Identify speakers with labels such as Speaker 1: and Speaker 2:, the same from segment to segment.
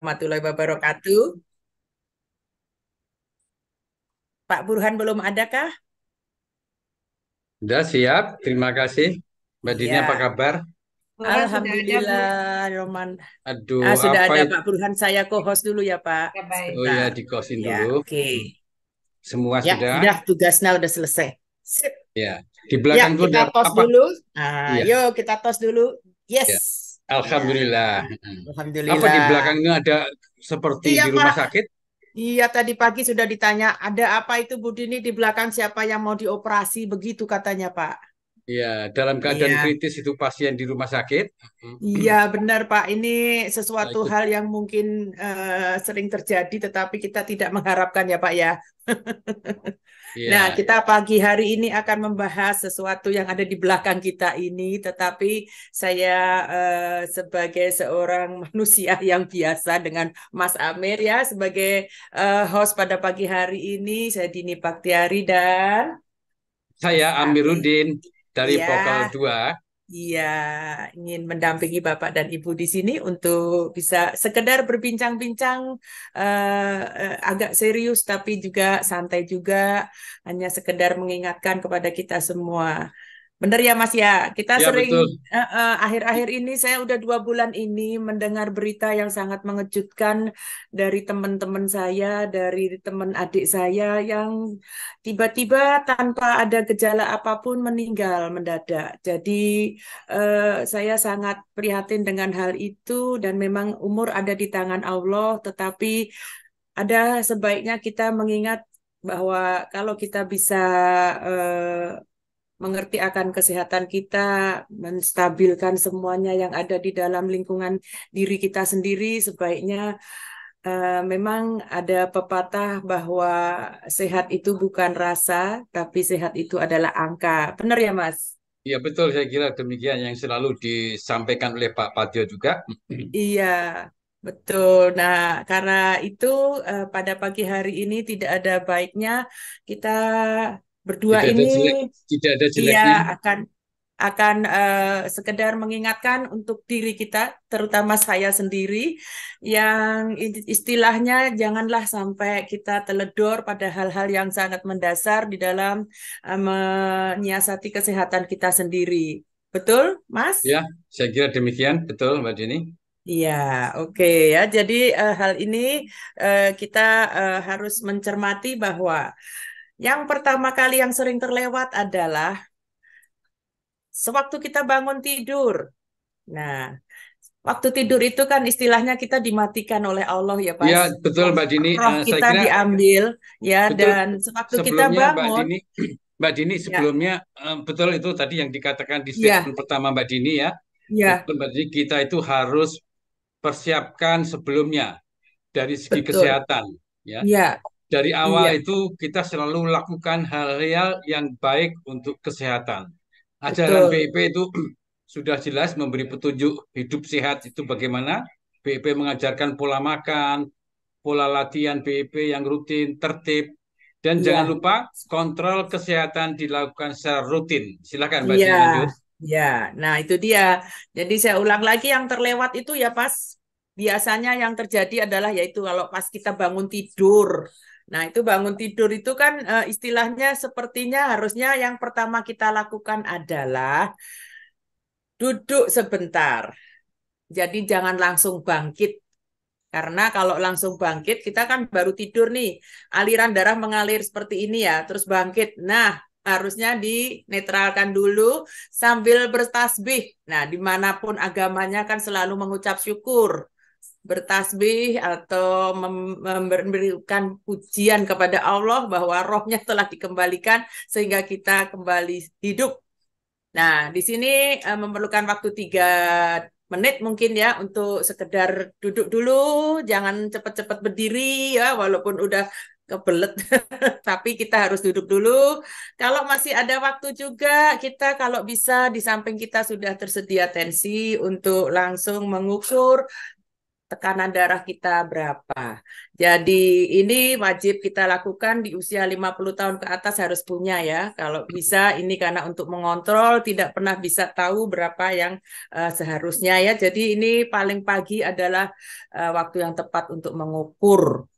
Speaker 1: warahmatullahi wabarakatuh. Pak Burhan belum ada kah?
Speaker 2: Sudah siap, terima kasih. Mbak Dini apa
Speaker 1: Iya,
Speaker 2: kabar?
Speaker 3: Burhan sudah ada, Bu.
Speaker 1: Alhamdulillah, Roman.
Speaker 2: Aduh,
Speaker 1: Sudah
Speaker 2: apa
Speaker 1: ada
Speaker 2: itu?
Speaker 1: Pak Burhan, saya co-host dulu ya Pak.
Speaker 3: Ya, baik.
Speaker 2: Oh ya,
Speaker 1: Sebentar.
Speaker 2: dikosin
Speaker 1: Ya,
Speaker 2: dulu.
Speaker 1: oke.
Speaker 2: Semua
Speaker 1: Ya,
Speaker 2: sudah?
Speaker 1: sudah tugasnya udah selesai. Sip.
Speaker 2: Ya. Di
Speaker 1: Ya,
Speaker 2: belakang itu
Speaker 1: kita
Speaker 2: ada
Speaker 1: tos
Speaker 2: apa?
Speaker 1: dulu.
Speaker 2: Iya,
Speaker 1: Yuk kita tos dulu. Yes.
Speaker 2: ya.
Speaker 1: Ya,
Speaker 2: Alhamdulillah. Apa di
Speaker 1: Alhamdulillah.
Speaker 2: belakang ini ada seperti
Speaker 1: Iya
Speaker 2: di rumah
Speaker 1: Pak.
Speaker 2: sakit?
Speaker 1: Iya tadi pagi sudah ditanya, ada apa itu Bu Dini di belakang siapa yang mau dioperasi begitu katanya Pak.
Speaker 2: Ya, dalam keadaan
Speaker 1: Iya.
Speaker 2: kritis itu pasien di rumah sakit.
Speaker 1: Iya, benar Pak. Ini
Speaker 2: Nah,
Speaker 1: sesuatu
Speaker 2: itu.
Speaker 1: hal yang mungkin sering terjadi, tetapi kita tidak mengharapkan ya Pak ya. Nah,
Speaker 2: Iya,
Speaker 1: kita pagi hari ini akan membahas sesuatu yang ada di belakang kita ini, tetapi saya sebagai seorang manusia yang biasa dengan Mas Amir ya, sebagai host pada pagi hari ini, saya Dini Baktiari dan Mas
Speaker 2: saya
Speaker 1: Amir.
Speaker 2: Amiruddin dari
Speaker 1: Iya.
Speaker 2: Vokal 2.
Speaker 1: Iya, ingin mendampingi Bapak dan Ibu di sini untuk bisa sekedar berbincang-bincang agak serius tapi juga santai juga, hanya sekedar mengingatkan kepada kita semua. Benar ya Mas ya, kita
Speaker 2: Ya,
Speaker 1: sering
Speaker 2: betul.
Speaker 1: akhir-akhir ini saya udah 2 bulan ini mendengar berita yang sangat mengejutkan dari teman-teman saya, dari teman adik saya yang tiba-tiba tanpa ada gejala apapun meninggal mendadak. Jadi saya sangat prihatin dengan hal itu dan memang umur ada di tangan Allah, tetapi ada sebaiknya kita mengingat bahwa kalau kita bisa mengerti akan kesehatan kita, menstabilkan semuanya yang ada di dalam lingkungan diri kita sendiri, sebaiknya memang ada pepatah bahwa sehat itu bukan rasa, tapi sehat itu adalah angka. Benar ya, Mas?
Speaker 2: Ya, betul. Saya kira demikian yang selalu disampaikan oleh Pak Padjo juga.
Speaker 1: Iya, betul. Nah, karena itu pada pagi hari ini tidak ada baiknya kita berdua
Speaker 2: Tidak ada
Speaker 1: ini
Speaker 2: jelek, tidak ada
Speaker 1: iya
Speaker 2: jeleknya.
Speaker 1: akan sekedar mengingatkan untuk diri kita, terutama saya sendiri, yang istilahnya janganlah sampai kita teledor pada hal-hal yang sangat mendasar di dalam menyiasati kesehatan kita sendiri. Betul, Mas?
Speaker 2: Ya, saya kira demikian, betul, Mbak Dini.
Speaker 1: Iya, oke ya. Jadi hal ini kita harus mencermati bahwa yang pertama kali yang sering terlewat adalah sewaktu kita bangun tidur. Nah, waktu tidur itu kan istilahnya kita dimatikan oleh Allah ya,
Speaker 2: Ya,
Speaker 1: Pas.
Speaker 2: betul,
Speaker 1: Roh,
Speaker 2: Mbak Dini.
Speaker 1: roh
Speaker 2: Saya
Speaker 1: kita
Speaker 2: kira
Speaker 1: diambil ya,
Speaker 2: betul.
Speaker 1: dan sewaktu kita
Speaker 2: Sebelumnya, Mbak
Speaker 1: bangun,
Speaker 2: Dini, Mbak Dini
Speaker 1: ya,
Speaker 2: sebelumnya betul itu tadi yang dikatakan di
Speaker 1: ya,
Speaker 2: statement pertama Mbak Dini ya.
Speaker 1: ya,
Speaker 2: Betul, Mbak Dini, kita itu harus persiapkan sebelumnya dari segi
Speaker 1: betul.
Speaker 2: kesehatan, ya.
Speaker 1: Ya,
Speaker 2: Dari awal
Speaker 1: iya,
Speaker 2: itu kita selalu lakukan hal-hal yang baik untuk kesehatan. Ajaran
Speaker 1: betul.
Speaker 2: BIP itu sudah jelas memberi petunjuk hidup sehat itu bagaimana. BIP mengajarkan pola makan, pola latihan BIP yang rutin, tertib, dan jangan
Speaker 1: Iya,
Speaker 2: lupa kontrol kesehatan dilakukan secara rutin. Silakan Mbak
Speaker 1: iya,
Speaker 2: Dini lanjut.
Speaker 1: iya. Nah, itu dia. Jadi saya ulang lagi yang terlewat itu ya, Pas. Biasanya yang terjadi adalah yaitu kalau pas kita bangun tidur. Nah, itu bangun tidur itu kan istilahnya sepertinya harusnya yang pertama kita lakukan adalah duduk sebentar. Jadi jangan langsung bangkit. Karena kalau langsung bangkit, kita kan baru tidur nih. Aliran darah mengalir seperti ini ya, terus bangkit. Nah, harusnya dinetralkan dulu sambil bertasbih. Nah, dimanapun agamanya kan selalu mengucap syukur. Bertasbih atau memberikan pujian kepada Allah bahwa rohnya telah dikembalikan sehingga kita kembali hidup. Nah, di sini memerlukan waktu 3 menit mungkin ya untuk sekedar duduk dulu, jangan cepat-cepat berdiri ya, walaupun udah kebelet, tapi kita harus duduk dulu. Kalau masih ada waktu juga, kita kalau bisa di samping kita sudah tersedia tensi untuk langsung mengukur tekanan darah kita berapa. Jadi ini wajib kita lakukan di usia 50 tahun ke atas harus punya ya. Kalau bisa ini karena untuk mengontrol tidak pernah bisa tahu berapa yang seharusnya ya. Jadi ini paling pagi adalah waktu yang tepat untuk mengukur.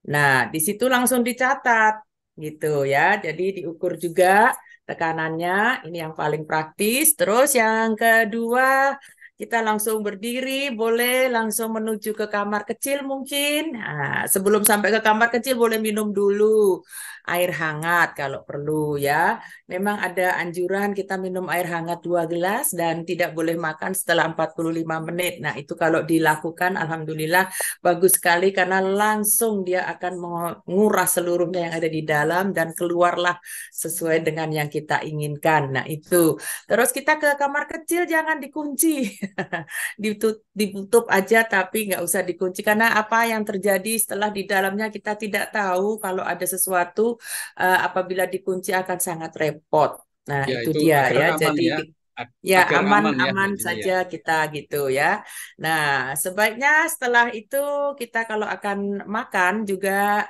Speaker 1: Nah, di situ langsung dicatat gitu ya. Jadi diukur juga tekanannya, ini yang paling praktis. Terus yang kedua, kita langsung berdiri, boleh langsung menuju ke kamar kecil mungkin. Nah, sebelum sampai ke kamar kecil boleh minum dulu air hangat kalau perlu ya. Memang ada anjuran kita minum air hangat 2 gelas dan tidak boleh makan setelah 45 menit. Nah, itu kalau dilakukan alhamdulillah bagus sekali karena langsung dia akan menguras seluruhnya yang ada di dalam dan keluarlah sesuai dengan yang kita inginkan. Nah, itu. Terus kita ke kamar kecil jangan dikunci. Ditutup aja tapi nggak usah dikunci karena apa yang terjadi setelah di dalamnya kita tidak tahu kalau ada sesuatu apabila dikunci akan sangat repot. Nah,
Speaker 2: Ya,
Speaker 1: itu
Speaker 2: itu
Speaker 1: dia
Speaker 2: agar
Speaker 1: ya.
Speaker 2: aman
Speaker 1: Jadi
Speaker 2: ya,
Speaker 1: ya
Speaker 2: agar aman ya
Speaker 1: aman-aman
Speaker 2: jadinya ya.
Speaker 1: saja kita gitu ya. Nah, sebaiknya setelah itu kita kalau akan makan juga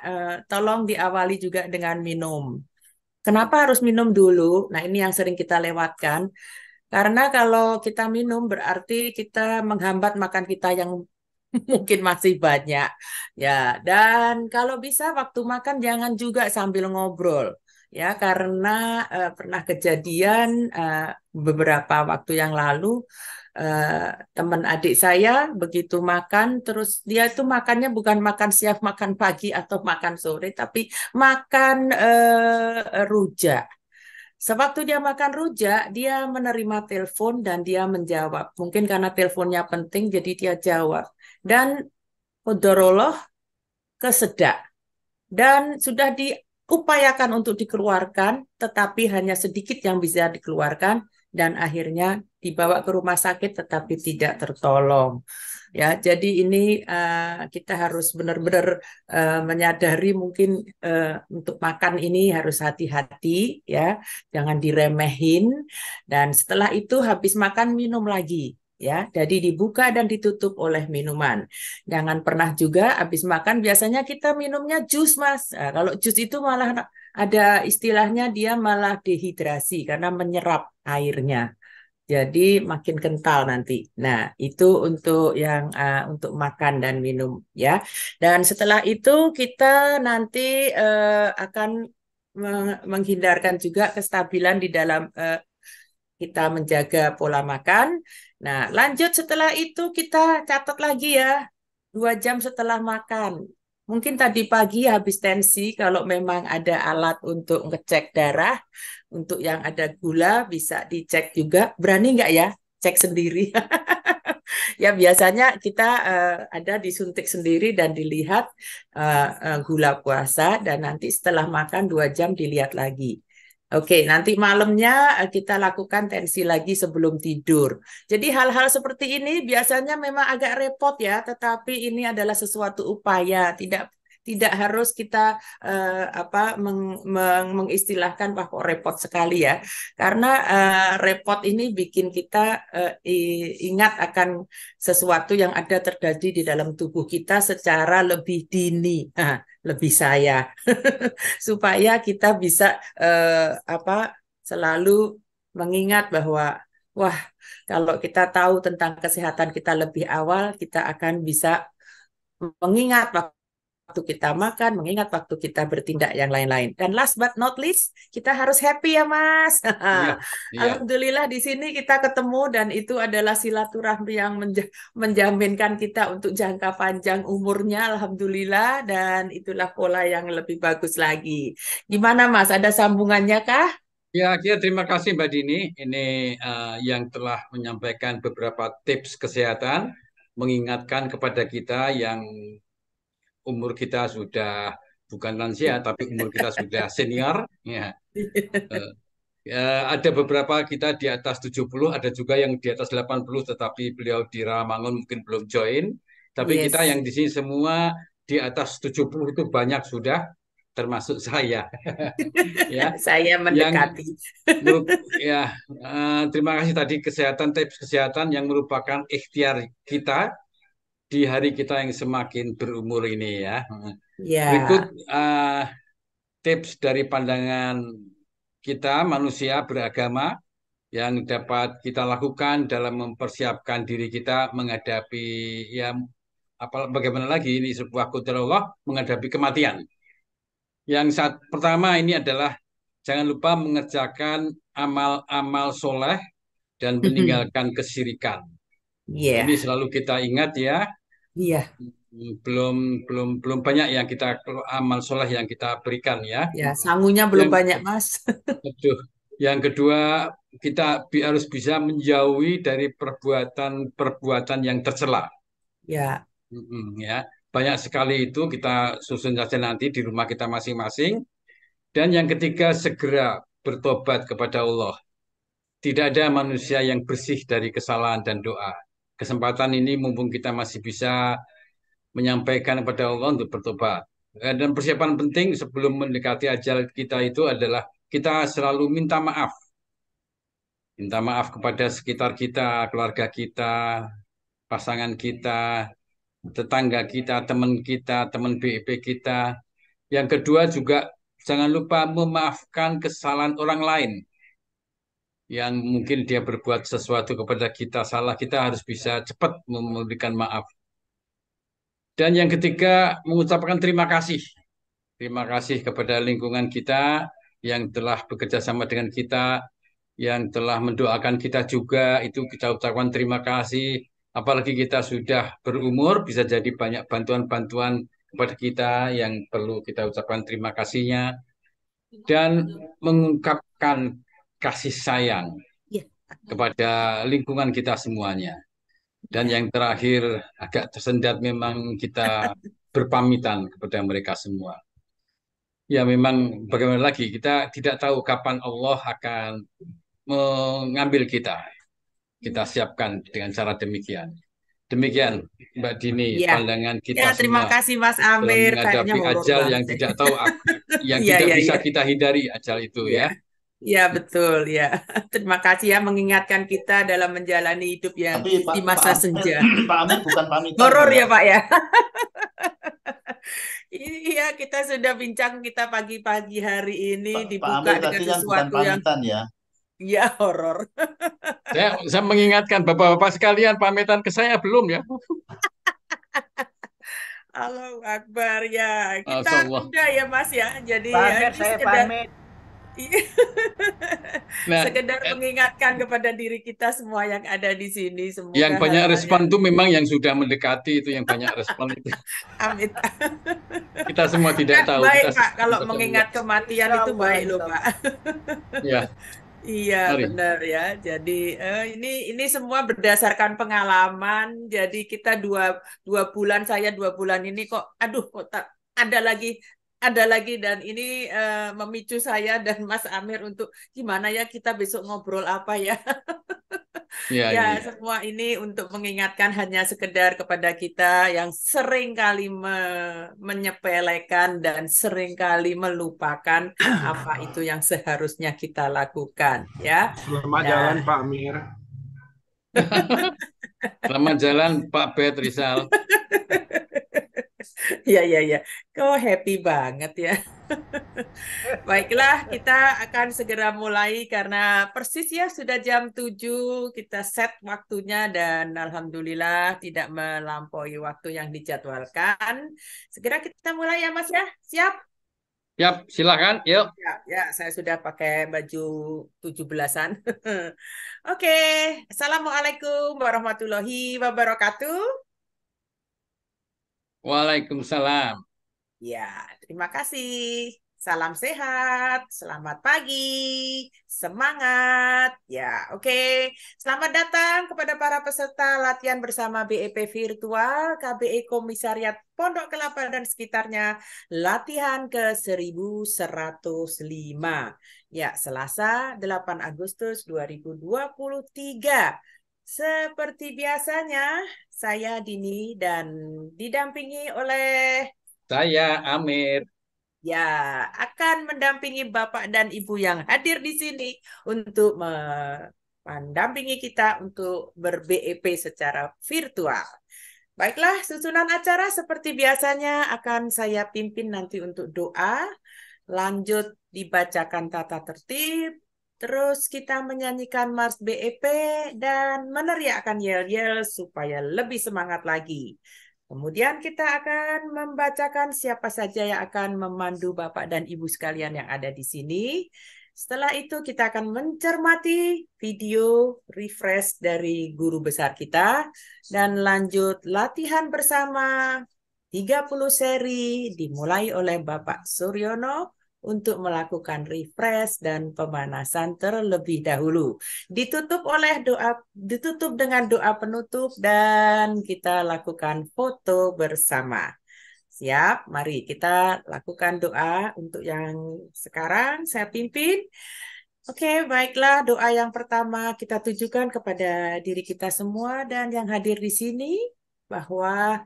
Speaker 1: tolong diawali juga dengan minum. Kenapa harus minum dulu? Nah, ini yang sering kita lewatkan. Karena kalau kita minum berarti kita menghambat makan kita yang mungkin masih banyak. Ya, dan kalau bisa waktu makan jangan juga sambil ngobrol. Ya, karena pernah kejadian beberapa waktu yang lalu eh, teman adik saya begitu makan terus dia itu makannya bukan makan siang, makan pagi atau makan sore, tapi makan rujak. Sewaktu dia makan rujak, dia menerima telepon dan dia menjawab. Mungkin karena teleponnya penting, jadi dia jawab. Dan Qadarullah kesedak. Dan sudah diupayakan untuk dikeluarkan, tetapi hanya sedikit yang bisa dikeluarkan. Dan akhirnya dibawa ke rumah sakit, tetapi tidak tertolong. Ya, jadi ini kita harus benar-benar menyadari mungkin untuk makan ini harus hati-hati ya, jangan diremehin. Dan setelah itu habis makan minum lagi ya, jadi dibuka dan ditutup oleh minuman. Jangan pernah juga habis makan biasanya kita minumnya jus Mas. Nah, kalau jus itu malah ada istilahnya dia malah dehidrasi karena menyerap airnya. Jadi makin kental nanti. Nah, itu untuk yang untuk makan dan minum ya. Dan setelah itu kita nanti akan menghindarkan juga kestabilan di dalam kita menjaga pola makan. Nah, lanjut setelah itu kita catat lagi ya, 2 jam setelah makan. Mungkin tadi pagi habis tensi, kalau memang ada alat untuk ngecek darah, untuk yang ada gula bisa dicek juga. Berani nggak ya cek sendiri? Ya biasanya kita ada disuntik sendiri dan dilihat gula puasa dan nanti setelah makan 2 jam dilihat lagi. Oke, nanti malamnya kita lakukan tensi lagi sebelum tidur. Jadi hal-hal seperti ini biasanya memang agak repot ya, tetapi ini adalah sesuatu upaya, tidak harus kita mengistilahkan wah kok repot sekali ya. Karena repot ini bikin kita ingat akan sesuatu yang ada terjadi di dalam tubuh kita secara lebih dini, lebih saya, supaya kita bisa selalu mengingat bahwa wah kalau kita tahu tentang kesehatan kita lebih awal, kita akan bisa mengingat waktu kita makan, mengingat waktu kita bertindak yang lain-lain. Dan last but not least, kita harus happy ya Mas.
Speaker 2: Iya, iya.
Speaker 1: Alhamdulillah di sini kita ketemu dan itu adalah silaturahmi yang menjaminkan kita untuk jangka panjang umurnya. Alhamdulillah dan itulah pola yang lebih bagus lagi. Gimana Mas? Ada sambungannya kah?
Speaker 2: Ya, terima kasih Mbak Dini. Ini yang telah menyampaikan beberapa tips kesehatan, mengingatkan kepada kita yang umur kita sudah bukan lansia, tapi umur kita sudah senior. Ya, Eh, ada beberapa kita di atas 70, ada juga yang di atas 80, tetapi beliau di Rawamangun mungkin belum join. Tapi kita
Speaker 1: Yes.
Speaker 2: yang di sini semua di atas 70 itu banyak sudah, termasuk saya. Ya,
Speaker 1: Saya
Speaker 2: yang
Speaker 1: mendekati.
Speaker 2: ya terima kasih tadi kesehatan, tips kesehatan yang merupakan ikhtiar kita di hari kita yang semakin berumur ini ya. Berikut
Speaker 1: Ya,
Speaker 2: tips dari pandangan kita manusia beragama yang dapat kita lakukan dalam mempersiapkan diri kita menghadapi ya bagaimana lagi ini sebuah qadarullah menghadapi kematian. Yang pertama ini adalah jangan lupa mengerjakan amal-amal soleh dan meninggalkan kesyirikan. Ini
Speaker 1: ya,
Speaker 2: selalu kita ingat ya.
Speaker 1: iya,
Speaker 2: Belum belum belum banyak yang kita amal soleh yang kita berikan ya.
Speaker 1: ya. Sangunya belum
Speaker 2: Yang
Speaker 1: banyak, Mas.
Speaker 2: Aduh. Yang kedua, kita harus bisa menjauhi dari perbuatan-perbuatan yang tercela.
Speaker 1: Ya,
Speaker 2: Ya, banyak sekali itu kita susun saja nanti di rumah kita masing-masing. Dan yang ketiga, segera bertobat kepada Allah. Tidak ada manusia yang bersih dari kesalahan dan doa. Kesempatan ini mumpung kita masih bisa menyampaikan kepada Allah untuk bertobat. Dan persiapan penting sebelum mendekati ajal kita itu adalah kita selalu minta maaf. Minta maaf kepada sekitar kita, keluarga kita, pasangan kita, tetangga kita, teman BEP kita. Yang kedua juga jangan lupa memaafkan kesalahan orang lain yang mungkin dia berbuat sesuatu kepada kita salah, kita harus bisa cepat memberikan maaf. Dan yang ketiga mengucapkan terima kasih. Terima kasih kepada lingkungan kita yang telah bekerja sama dengan kita, yang telah mendoakan kita juga, itu kita ucapkan terima kasih. Apalagi kita sudah berumur, bisa jadi banyak bantuan-bantuan kepada kita yang perlu kita ucapkan terima kasihnya. Dan mengungkapkan kasih sayang
Speaker 1: ya,
Speaker 2: kepada lingkungan kita semuanya. Dan
Speaker 1: ya.
Speaker 2: yang terakhir, agak tersendat memang kita berpamitan kepada mereka semua. Ya memang bagaimana lagi, kita tidak tahu kapan Allah akan mengambil kita. Kita siapkan dengan cara demikian. Demikian Mbak Dini,
Speaker 1: Ya,
Speaker 2: pandangan
Speaker 1: ya.
Speaker 2: kita
Speaker 1: Terima
Speaker 2: semua
Speaker 1: kasih, Mas
Speaker 2: dalam
Speaker 1: Amir. Kayaknya
Speaker 2: menghadapi
Speaker 1: horor
Speaker 2: ajal
Speaker 1: banget
Speaker 2: yang
Speaker 1: deh.
Speaker 2: tidak tahu, yang
Speaker 1: Iya,
Speaker 2: tidak
Speaker 1: iya,
Speaker 2: bisa
Speaker 1: iya.
Speaker 2: kita hindari ajal itu
Speaker 1: Iya,
Speaker 2: ya.
Speaker 1: iya betul ya. Terima kasih ya mengingatkan kita dalam menjalani hidup yang
Speaker 4: Tapi
Speaker 1: di
Speaker 4: Pak
Speaker 1: masa
Speaker 4: Amir,
Speaker 1: senja.
Speaker 4: Pak Amir bukan pamitan
Speaker 1: Horor
Speaker 4: loh
Speaker 1: ya,
Speaker 4: Mbak.
Speaker 1: Pak ya. Iya, kita sudah bincang kita pagi-pagi hari ini
Speaker 4: Pak
Speaker 1: dibuka
Speaker 4: Amir
Speaker 1: dengan
Speaker 4: tadi kan bukan
Speaker 1: sesuatu yang
Speaker 4: pamitan ya.
Speaker 1: ya horor.
Speaker 2: Saya mengingatkan Bapak-Bapak sekalian, pamitan ke saya belum ya.
Speaker 1: Allahu Akbar ya. Kita
Speaker 2: Masya Allah.
Speaker 1: udah ya Mas ya. Jadi
Speaker 3: Pak
Speaker 1: ya,
Speaker 3: Amir,
Speaker 1: ini
Speaker 3: saya
Speaker 1: sekedar
Speaker 3: pamit.
Speaker 2: Nah,
Speaker 1: sekedar mengingatkan kepada diri kita semua yang ada di sini.
Speaker 2: yang
Speaker 1: Semoga
Speaker 2: banyak
Speaker 1: hal-hal
Speaker 2: respon
Speaker 1: yang
Speaker 2: itu memang yang sudah mendekati itu yang banyak respon itu.
Speaker 1: amit.
Speaker 2: Kita semua tidak
Speaker 1: Kan
Speaker 2: tahu,
Speaker 1: baik
Speaker 2: kita
Speaker 1: Pak,
Speaker 2: serahkan
Speaker 1: kalau
Speaker 2: kepada Allah.
Speaker 1: mengingat kematian
Speaker 3: Insya
Speaker 1: itu
Speaker 3: Allah,
Speaker 1: baik loh
Speaker 3: insya
Speaker 1: Pak.
Speaker 3: Allah.
Speaker 2: Ya,
Speaker 1: Iya
Speaker 2: mari.
Speaker 1: benar ya. Jadi ini semua berdasarkan pengalaman. Jadi kita dua bulan saya 2 bulan ini kok, aduh kok tak ada lagi dan ini memicu saya dan Mas Amir untuk gimana ya kita besok ngobrol apa ya.
Speaker 2: Ya,
Speaker 1: Ya,
Speaker 2: ini.
Speaker 1: semua ini untuk mengingatkan hanya sekedar kepada kita yang sering kali menyepelekan dan sering kali melupakan apa itu yang seharusnya kita lakukan, ya.
Speaker 5: Selamat jalan
Speaker 1: Nah,
Speaker 5: Pak Amir.
Speaker 2: Selamat jalan Pak Bet Rizal.
Speaker 1: ya, ya, ya. Kok happy banget ya. Baiklah, kita akan segera mulai karena persis ya sudah jam 7 kita set waktunya dan alhamdulillah tidak melampaui waktu yang dijadwalkan. Segera kita mulai ya Mas ya. Siap?
Speaker 2: Yap, silakan. Yuk.
Speaker 1: Ya, ya, saya sudah pakai baju 17-an. Oke, Assalamualaikum warahmatullahi wabarakatuh.
Speaker 2: Waalaikumsalam.
Speaker 1: Ya, terima kasih. Salam sehat, selamat pagi, semangat. Ya, oke. Selamat datang kepada para peserta latihan bersama BEP Virtual KBE Komisariat Pondok Kelapa dan sekitarnya, latihan ke-1105. Ya, Selasa 8 Agustus 2023. Seperti biasanya, saya Dini dan didampingi oleh
Speaker 2: Saya Amir.
Speaker 1: ya, akan mendampingi Bapak dan Ibu yang hadir di sini untuk mendampingi kita untuk ber-BEP secara virtual. Baiklah, susunan acara seperti biasanya akan saya pimpin nanti untuk doa, lanjut dibacakan tata tertib, terus kita menyanyikan Mars BEP dan meneriakkan yel-yel supaya lebih semangat lagi. Kemudian kita akan membacakan siapa saja yang akan memandu Bapak dan Ibu sekalian yang ada di sini. Setelah itu kita akan mencermati video refresh dari guru besar kita dan lanjut latihan bersama 30 seri dimulai oleh Bapak Suryono untuk melakukan refresh dan pemanasan terlebih dahulu. Ditutup dengan doa penutup dan kita lakukan foto bersama. Siap, mari kita lakukan doa untuk yang sekarang saya pimpin. Oke, baiklah, doa yang pertama kita tujukan kepada diri kita semua dan yang hadir di sini bahwa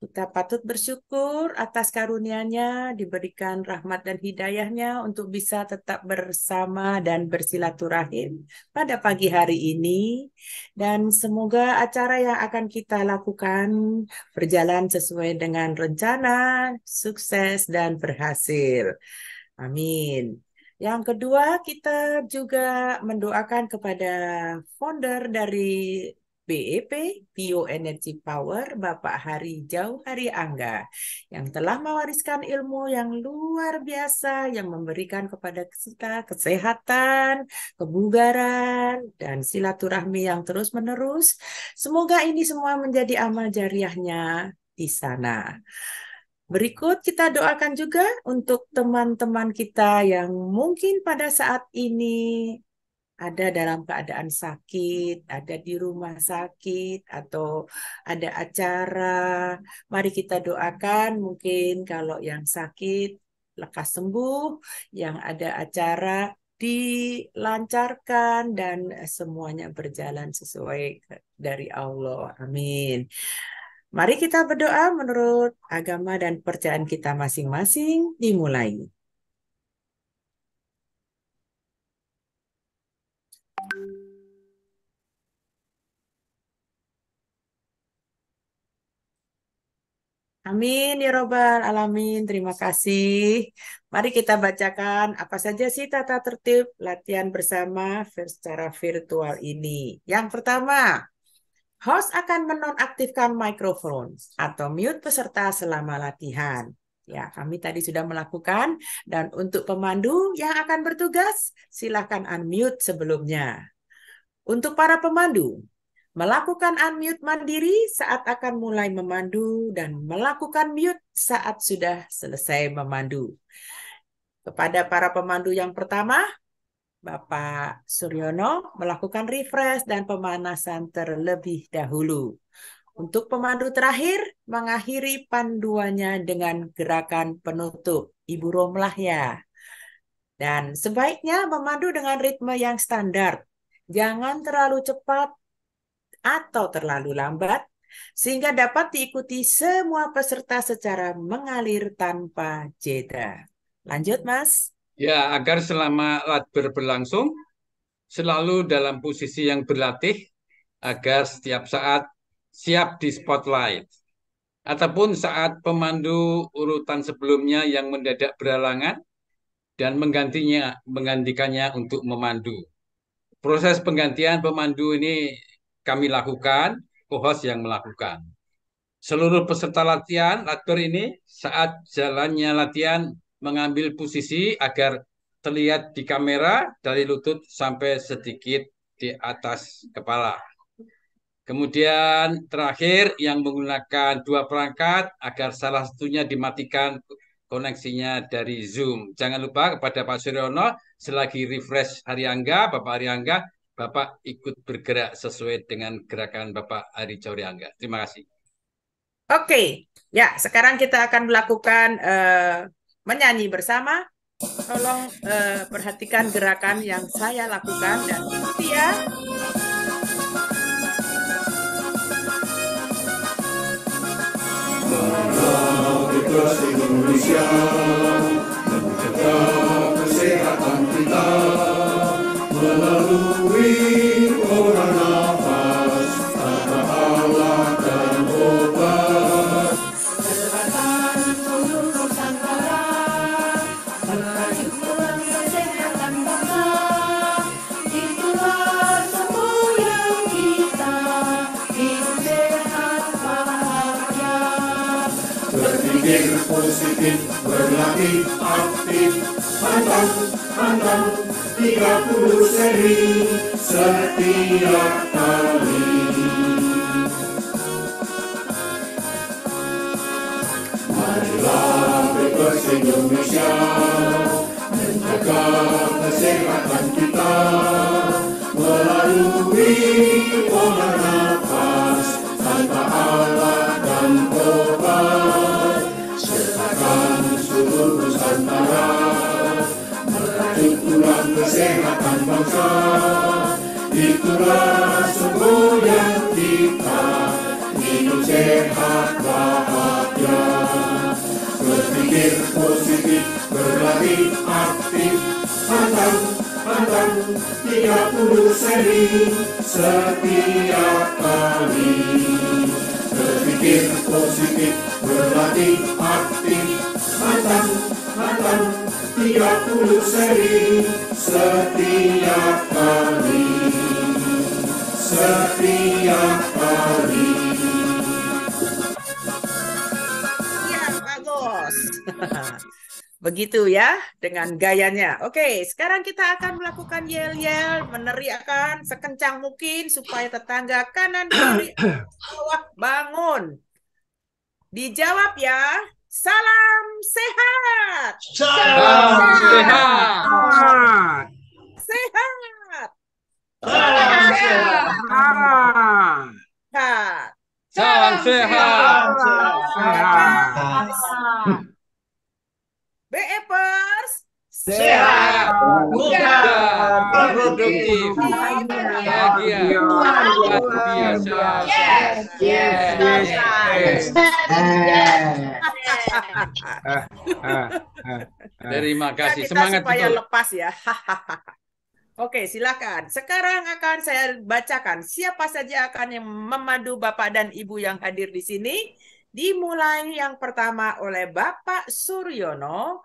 Speaker 1: kita patut bersyukur atas karunia-Nya, diberikan rahmat dan hidayah-Nya untuk bisa tetap bersama dan bersilaturahim pada pagi hari ini. Dan semoga acara yang akan kita lakukan berjalan sesuai dengan rencana, sukses, dan berhasil. Amin. Yang kedua, kita juga mendoakan kepada founder dari BEP, Bioenergy Power, Bapak Hari Angga, yang telah mewariskan ilmu yang luar biasa, yang memberikan kepada kita kesehatan, kebugaran, dan silaturahmi yang terus-menerus. Semoga ini semua menjadi amal jariahnya di sana. Berikut kita doakan juga untuk teman-teman kita yang mungkin pada saat ini ada dalam keadaan sakit, ada di rumah sakit, atau ada acara. Mari kita doakan mungkin kalau yang sakit lekas sembuh, yang ada acara dilancarkan dan semuanya berjalan sesuai dari Allah. Amin. Mari kita berdoa menurut agama dan percayaan kita masing-masing. Dimulai. Amin ya robbal alamin. Terima kasih. Mari kita bacakan apa saja sih tata tertib latihan bersama secara virtual ini. Yang pertama, host akan menonaktifkan mikrofon atau mute peserta selama latihan. Ya, kami tadi sudah melakukan. Dan untuk pemandu yang akan bertugas, silakan unmute sebelumnya. Untuk para pemandu, melakukan unmute mandiri saat akan mulai memandu dan melakukan mute saat sudah selesai memandu. Kepada para pemandu yang pertama, Bapak Suryono melakukan refresh dan pemanasan terlebih dahulu. Untuk pemandu terakhir, mengakhiri panduannya dengan gerakan penutup. Ibu Romlah ya. Dan sebaiknya memandu dengan ritme yang standar. Jangan terlalu cepat atau terlalu lambat, sehingga dapat diikuti semua peserta secara mengalir tanpa jeda. Lanjut, Mas.
Speaker 2: Ya, agar selama latber berlangsung selalu dalam posisi yang berlatih agar setiap saat siap di spotlight. Ataupun saat pemandu urutan sebelumnya yang mendadak berhalangan dan menggantikannya untuk memandu. Proses penggantian pemandu ini kami lakukan, co-host yang melakukan. Seluruh peserta latihan, latber ini saat jalannya latihan mengambil posisi agar terlihat di kamera dari lutut sampai sedikit di atas kepala. Kemudian terakhir yang menggunakan dua perangkat agar salah satunya dimatikan koneksinya dari Zoom. Jangan lupa kepada Pak Suryono, selagi refresh Hari Angga, Bapak Hari Angga, Bapak ikut bergerak sesuai dengan gerakan Bapak Hari Angga. Terima kasih.
Speaker 1: Oke, ya sekarang kita akan melakukan menyanyi bersama. Tolong perhatikan gerakan yang saya lakukan dan ikuti ya.
Speaker 4: Para Indonesia menjaga kesehatan kita melalui orang nafas, kata Allah dan obat. Berpikir positif, berlatih aktif, pantang, 30 seri setiap kali. Marilah Bebas Indonesia menjaga kesehatan kita melalui pola nafas tanpa alat dan obat. Sertakan seluruh Nusantara merajut tulang kesehatan bangsa. Itulah semboyan kita, hidup sehat bahagia. Berpikir positif, berlatih aktif, pantang, 30 seri setiap kali. Berpikir positif, berlatih aktif, pantang, 30 seri setiap kali. Setiap kali.
Speaker 1: Ya, bagus. Begitu ya, dengan gayanya. Oke, sekarang kita akan melakukan yel-yel, meneriakkan sekencang mungkin supaya tetangga kanan kiri bawah bangun. Dijawab ya. Salam sehat.
Speaker 2: Salam sehat.
Speaker 1: Sehat.
Speaker 3: Salam sehat.
Speaker 1: Sehat.
Speaker 2: Salam sehat.
Speaker 1: BFers.
Speaker 3: Sehat.
Speaker 2: Muda. Produktif. Bahagia. Luar biasa. Terima
Speaker 1: Ya,
Speaker 2: kasih.
Speaker 1: kita
Speaker 2: Semangat
Speaker 1: supaya
Speaker 2: betul.
Speaker 1: lepas ya. Oke, silakan. Sekarang akan saya bacakan siapa saja akan yang memandu Bapak dan Ibu yang hadir di sini. Dimulai yang pertama oleh Bapak Suryono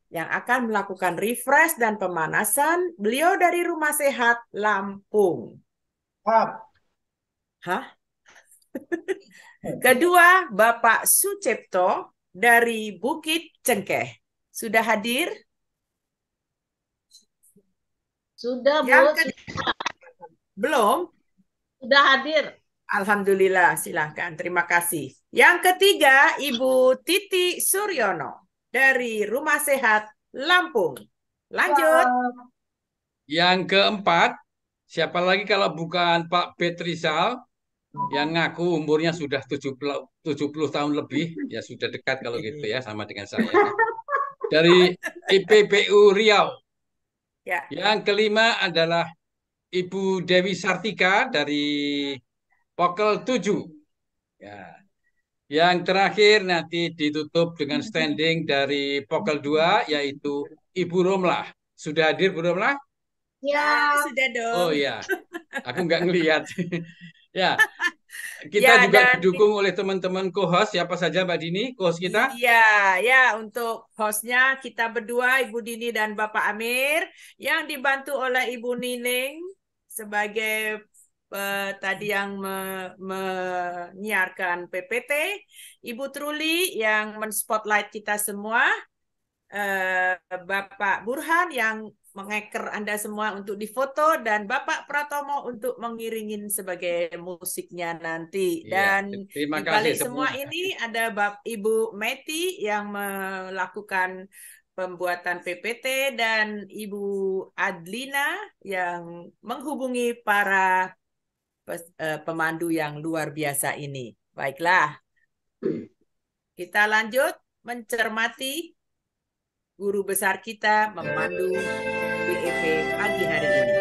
Speaker 1: yang akan melakukan refresh dan pemanasan. Beliau dari Rumah Sehat Lampung. Hah? Kedua, Bapak Sucipto dari Bukit Cengkeh. Sudah hadir?
Speaker 3: Sudah, Bu.
Speaker 1: Yang ketiga, belum?
Speaker 3: Sudah hadir.
Speaker 1: Alhamdulillah, silahkan. Terima kasih. Yang ketiga, Ibu Titi Suryono dari Rumah Sehat Lampung. Lanjut.
Speaker 2: Yang keempat, siapa lagi kalau bukan Pak Petrizal yang ngaku umurnya sudah 70 tahun lebih, ya sudah dekat kalau gitu ya sama dengan saya. Dari IPPU Riau.
Speaker 1: Ya.
Speaker 2: Yang kelima adalah Ibu Dewi Sartika dari Pokel 7. Ya. Yang terakhir nanti ditutup dengan standing dari Pokel 2 yaitu Ibu Romlah. Sudah hadir Bu Romlah?
Speaker 1: Ya, sudah
Speaker 2: Oh
Speaker 1: dong.
Speaker 2: ya, aku nggak ngelihat. Ya, kita
Speaker 1: Ya,
Speaker 2: juga
Speaker 1: dan
Speaker 2: didukung oleh teman-teman co-host. Siapa saja Mbak Dini, co-host kita?
Speaker 1: iya, ya untuk hostnya kita berdua, Ibu Dini dan Bapak Amir, yang dibantu oleh Ibu Nining sebagai tadi yang menyiarkan PPT, Ibu Truli yang men-spotlight kita semua, Bapak Burhan yang mengeker Anda semua untuk difoto, dan Bapak Pratomo untuk mengiringin sebagai musiknya nanti.
Speaker 2: Ya,
Speaker 1: Dan
Speaker 2: terima
Speaker 1: di
Speaker 2: kasih
Speaker 1: balik
Speaker 2: semua.
Speaker 1: semua ini ada Ibu Meti yang melakukan pembuatan PPT dan Ibu Adlina yang menghubungi para pemandu yang luar biasa ini. Baiklah, kita lanjut mencermati guru besar kita memandu BEP pagi hari ini.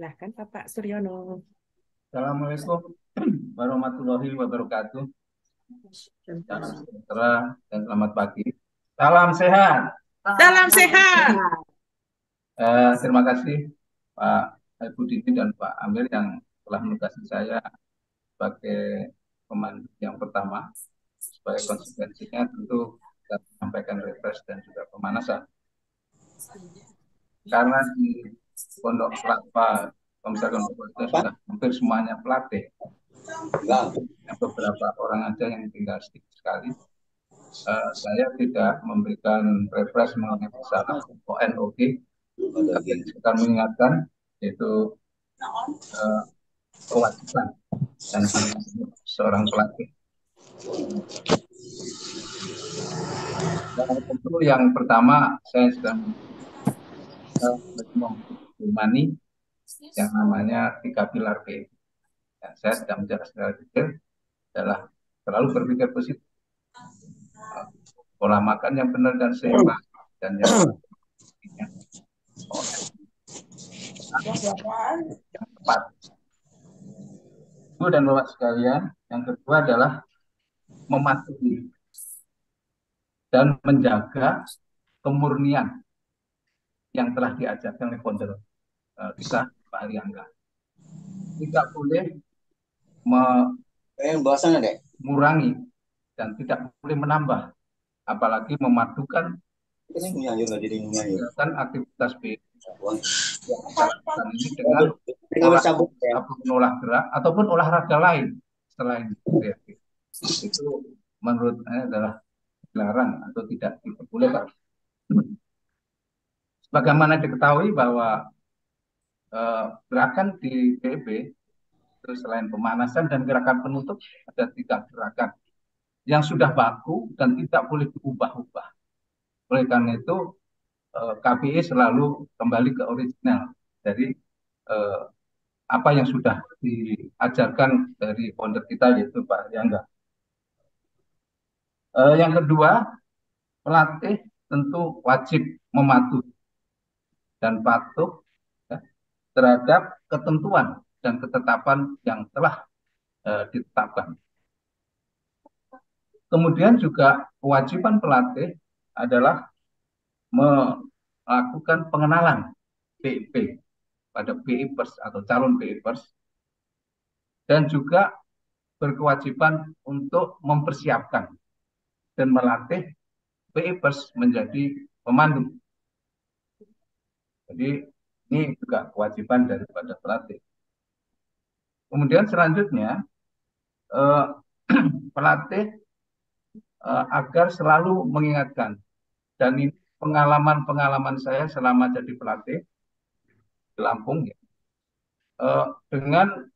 Speaker 1: Silahkan Bapak Suryono.
Speaker 5: Assalamualaikum warahmatullahi wabarakatuh. Salam sejahtera dan selamat pagi. Salam sehat.
Speaker 1: Salam sehat.
Speaker 5: Terima kasih Pak Ibu Dini dan Pak Amir yang telah menugasi saya sebagai pemandu yang pertama. Sebagai konsekuensinya tentu kita menyampaikan refresh dan juga pemanasan. Karena di Pondok Kelapa, Komsel Pondok itu sudah hampir semuanya pelatih. Beberapa orang aja yang tinggal sedikit sekali. Saya tidak memberikan refresh mengenai masalah ONOG, tapi sekedar mengingatkan yaitu kewajiban dan seorang pelatih. Dan tentu yang pertama saya sedang memani yang namanya 3 pilar P. Ya, saya sedang bicara secara detail adalah selalu berpikir positif, pola makan yang benar dan seimbang, dan yang tepat. Ibu dan Bapak sekalian, yang kedua adalah mematuhi dan menjaga kemurnian yang telah diajarkan oleh founder kita, Pak Ariangga. Tidak boleh mengurangi dan tidak boleh menambah, apalagi memadukan aktivitas B ini dengan olah gerak ataupun olahraga lain selain kreatif. Itu menurut saya adalah dilarang atau tidak diperbolehkan. Sebagaimana diketahui bahwa gerakan di PB itu selain pemanasan dan gerakan penutup ada 3 gerakan yang sudah baku dan tidak boleh diubah-ubah. Oleh karena itu KPI selalu kembali ke original dari apa yang sudah diajarkan dari founder kita yaitu Pak Ariangga. Yang kedua, pelatih tentu wajib mematuhi dan patuh terhadap ketentuan dan ketetapan yang telah ditetapkan. Kemudian juga kewajiban pelatih adalah melakukan pengenalan PIP pada PIPers atau calon PIPers dan juga berkewajiban untuk mempersiapkan dan melatih PIPers menjadi pemandu. Jadi ini juga kewajiban daripada pelatih. Kemudian selanjutnya pelatih agar selalu mengingatkan, dan ini pengalaman saya selama jadi pelatih di Lampung ya, dengan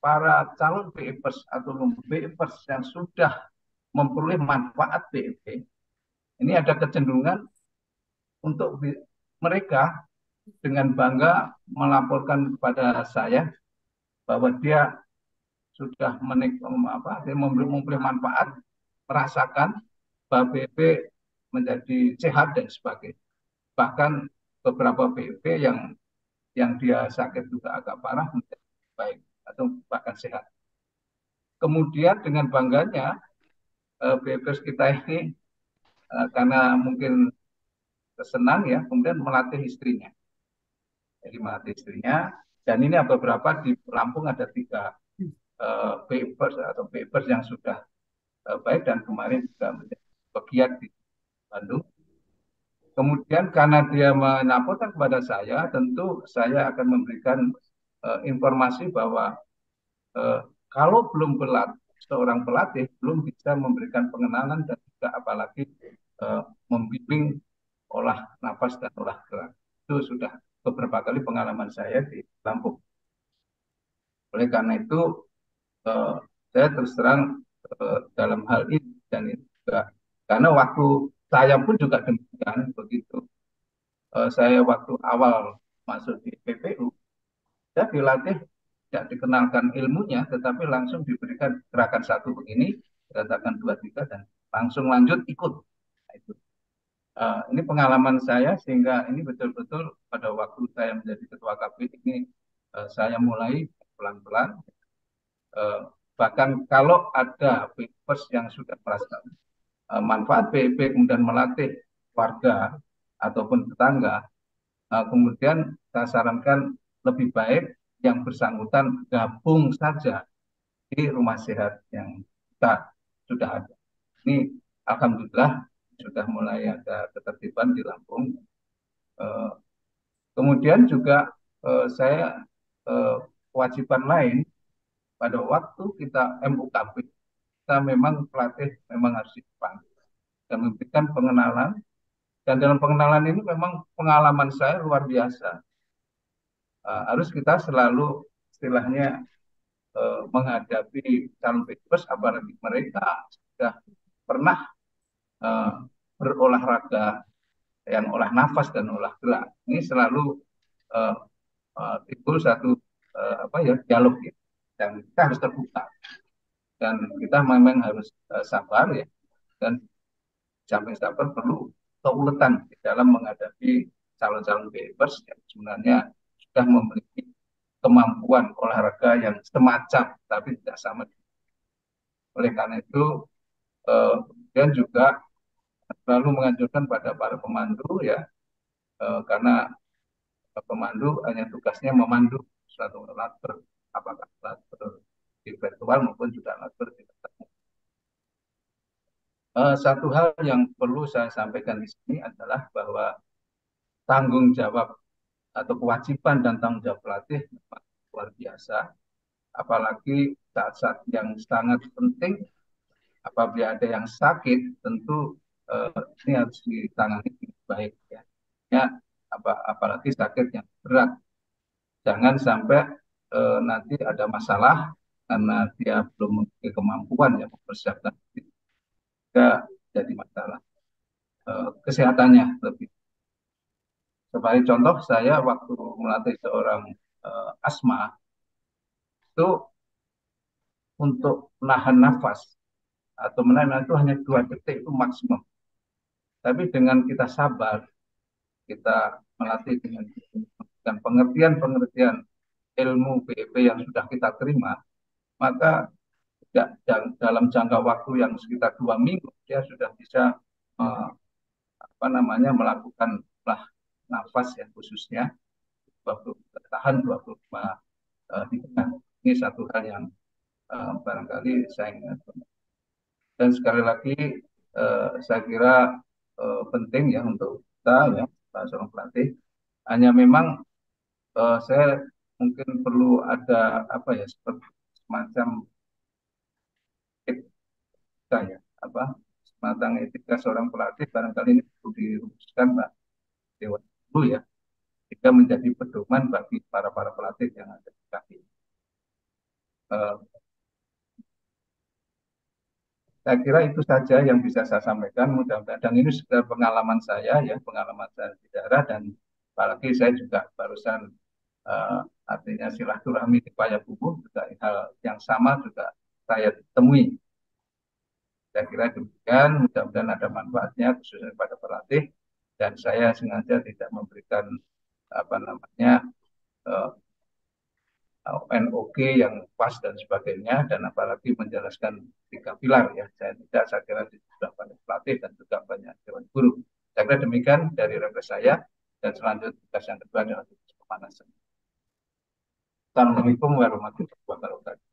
Speaker 5: para calon PIPers atau PIPers yang sudah memperoleh manfaat PIP, ini ada kecenderungan untuk mereka dengan bangga melaporkan kepada saya bahwa dia sudah memperoleh manfaat, merasakan bahwa PIP menjadi sehat dan sebagainya. Bahkan beberapa PIP yang dia sakit juga agak parah menjadi baik atau bahkan sehat. Kemudian dengan bangganya PIPers kita ini karena mungkin senang ya, kemudian melatih istrinya. Jadi melatih istrinya, dan ini ada beberapa di Lampung ada 3 PIPers atau PIPers yang sudah baik dan kemarin juga menjadi pegiat di Bandung. Kemudian karena dia melaporkan kepada saya, tentu saya akan memberikan informasi bahwa kalau belum seorang pelatih belum bisa memberikan pengenalan dan juga apalagi membimbing olah nafas dan olah gerak. Itu sudah beberapa kali pengalaman saya di Lampung. Oleh karena itu saya terus terang dalam hal ini, dan itu juga karena waktu saya pun juga demikian begitu. Saya waktu awal masuk di PPU, saya dilatih tidak dikenalkan ilmunya, tetapi langsung diberikan gerakan 1 begini, gerakan 2, 3, dan langsung lanjut ikut. Nah, itu. Ini pengalaman saya sehingga ini betul-betul pada waktu saya menjadi ketua KPI ini saya mulai pelan-pelan. Bahkan kalau ada papers yang sudah merasa manfaat PEP kemudian melatih warga ataupun tetangga, kemudian saya sarankan lebih baik yang bersangkutan gabung saja di rumah sehat yang kita sudah ada. Ini alhamdulillah sudah mulai ada ketertiban di Lampung. Kemudian juga saya kewajiban lain pada waktu kita MUKP, kita memang pelatih memang harus dipanggil dan memberikan pengenalan. Dan dalam pengenalan ini memang pengalaman saya luar biasa. Harus kita selalu istilahnya menghadapi calon bebas, apalagi mereka sudah pernah berolahraga yang olah nafas dan olah gerak. Ini selalu timbul satu dialog ya, dan kita harus terbuka dan kita memang harus sabar ya, dan sampai sabar perlu keuletan di dalam menghadapi calon-calon bebas yang sebenarnya sudah memiliki kemampuan olahraga yang semacam tapi tidak sama. Oleh karena itu kemudian juga selalu menganjurkan pada para pemandu ya, karena pemandu hanya tugasnya memandu suatu latar, apakah latar di virtual maupun juga latar di tatap. Satu hal yang perlu saya sampaikan di sini adalah bahwa tanggung jawab atau kewajiban dan tanggung jawab pelatih memang luar biasa, apalagi saat-saat yang sangat penting. Apabila ada yang sakit, tentu ini harus ditangani dengan baik ya. Ya, apalagi sakit yang berat. Jangan sampai nanti ada masalah karena dia belum memiliki kemampuan yang mempersiapkan diri, jadi masalah kesehatannya lebih. Sebagai contoh, saya waktu melatih seorang asma itu untuk menahan nafas atau menahan itu hanya 2 detik itu maksimum. Tapi dengan kita sabar, kita melatih dengan pengertian ilmu PEP yang sudah kita terima, maka dalam jangka waktu yang sekitar 2 minggu dia sudah bisa melakukan nafas yang khususnya bertahan 25 hitungan. Ini satu hal yang barangkali saya ingat. Dan sekali lagi saya kira penting ya untuk kita ya seorang pelatih. Hanya memang saya mungkin perlu ada seperti semacam etika ya, semacam etika seorang pelatih barangkali ini perlu dirumuskan Pak Dewan dulu ya, jika menjadi pedoman bagi para pelatih yang ada di kaki. Saya kira itu saja yang bisa saya sampaikan, mudah-mudahan, dan ini sudah pengalaman saya ya, pengalaman saya di daerah, dan apalagi saya juga barusan artinya silaturahmi di Payakumbuh juga hal yang sama juga saya temui. Saya kira demikian, mudah-mudahan ada manfaatnya khususnya pada pelatih, dan saya sengaja tidak memberikan NOG yang pas dan sebagainya, dan apalagi menjelaskan 3 pilar ya. Saya kira sudah banyak pelatih dan juga banyak dewan guru. Saya kira demikian dari refleksi saya, dan selanjutnya tugas yang kedua adalah tugas pemanasan. Assalamualaikum warahmatullahi wabarakatuh.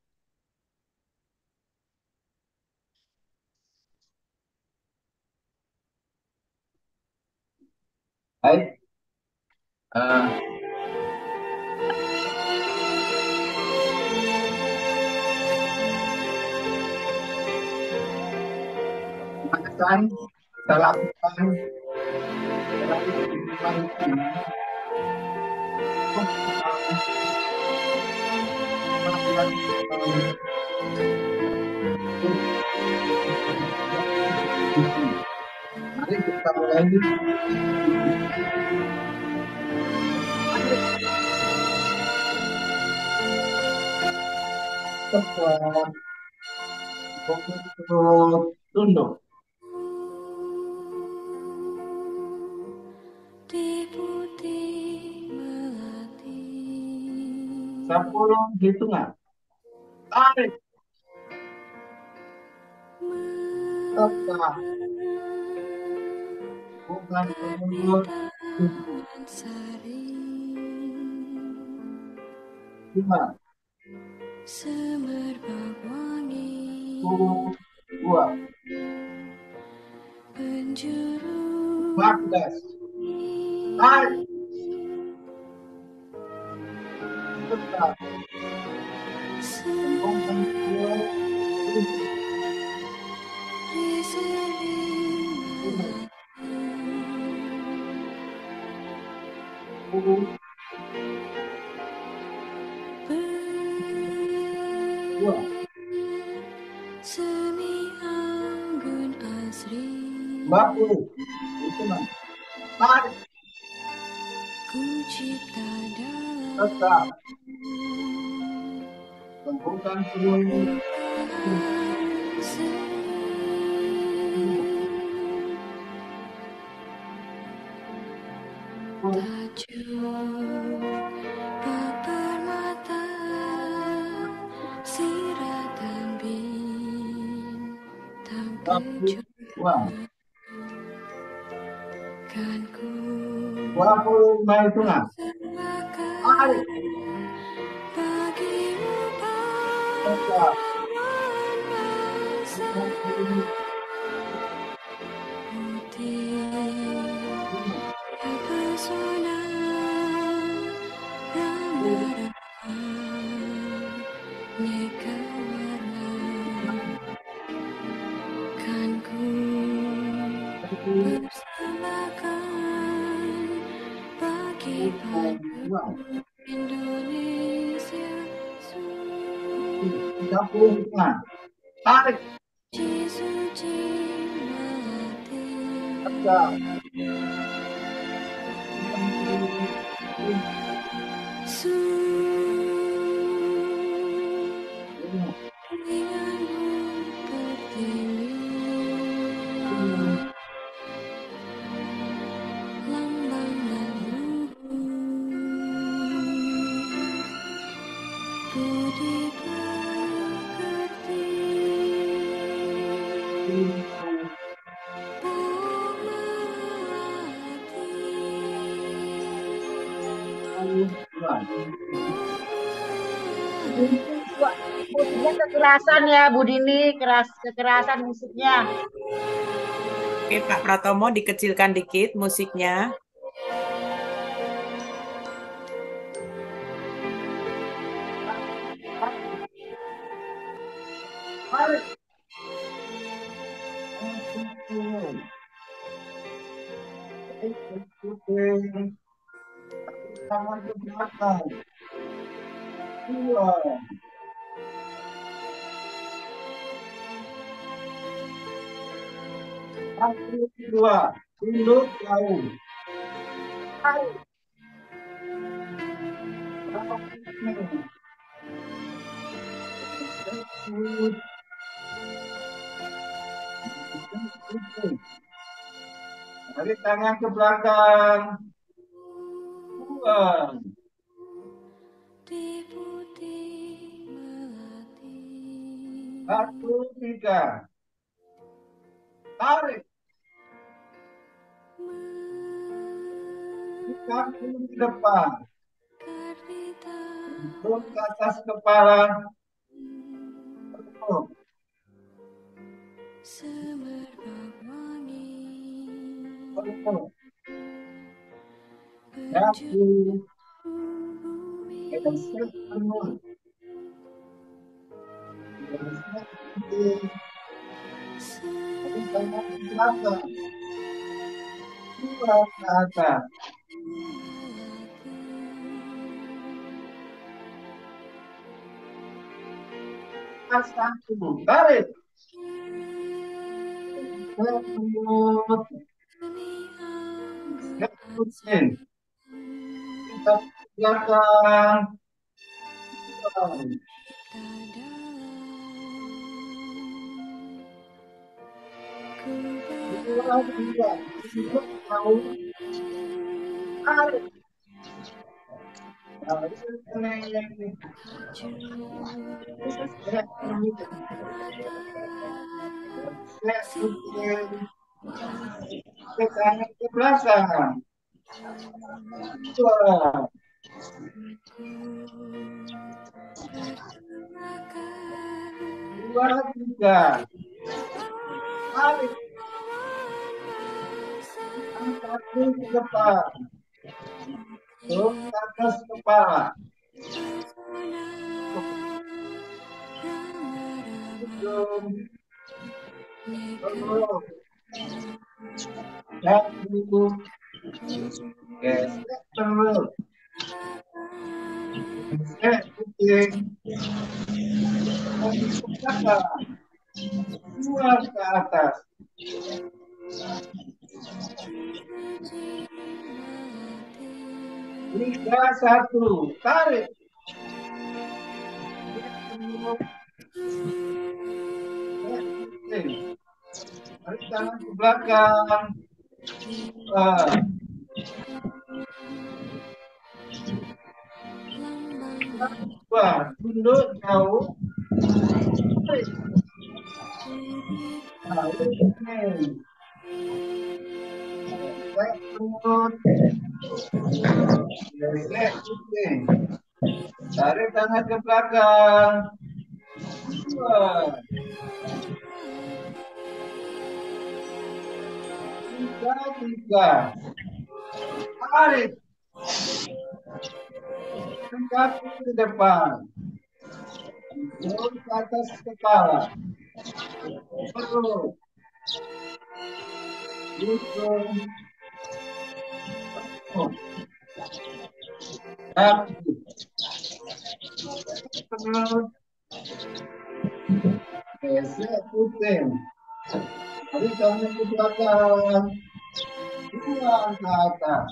Speaker 5: Hai. Pemanasan kita lakukan mari kita mulai. Tunduk.
Speaker 6: Di putih melati
Speaker 5: 10 hitungan. Tarik. Tetap. Bukan penurut. 5, 2, 14. Tarik. Tetap. Bukan penurut. 10, 2, 50. Hitungan. Tarik. Tetap. Bukan penurut. 22. 25 hitungan. Tarik. Tetap. Tiga puluh hitungan. Tarik. Tegak.
Speaker 3: Musiknya kekerasan ya, Bu Dini, kekerasan musiknya.
Speaker 1: Oke, Pak Pratomo dikecilkan dikit musiknya.
Speaker 5: Tangan ke belakang. 2, 42. Tunduk jauh. Tarik. Tarik tangan ke belakang. Buang. 43. Tarik. 30 di depan. Turun ke atas kepala. Tutup. Tutup. Dagu. Gesek penuh. Gesek penting. Tarik tangan ke belakang. 2 ke atas. Satu. Tarik. Mulut. Pusing. Kita belakang. Dua, tiga. Tarik. Tarik kening. Gesek kening. Gesek kening. Ke kanan ke belakang. 2. 2, 3. Tarik. Angkat ke depan. Turun ke atas kepala. Ujung. Terus. Dagu. Gesek terus. Gesek kuping. Kaki ke belakang. 2 ke atas. 3, 1. Tarik. Tarik tangan ke belakang. 2. Tunduk jauh. Tarik. Tarik kening. Gesek lutut. Gesek kuping. Tarik tangan ke belakang. 2. 3. Tarik. Kaki ke depan. Turun ke atas kepala. Perut. Ujung. Kaki. Perut. Gesek kuping. Tarik tangan ke belakang. 2 ke atas.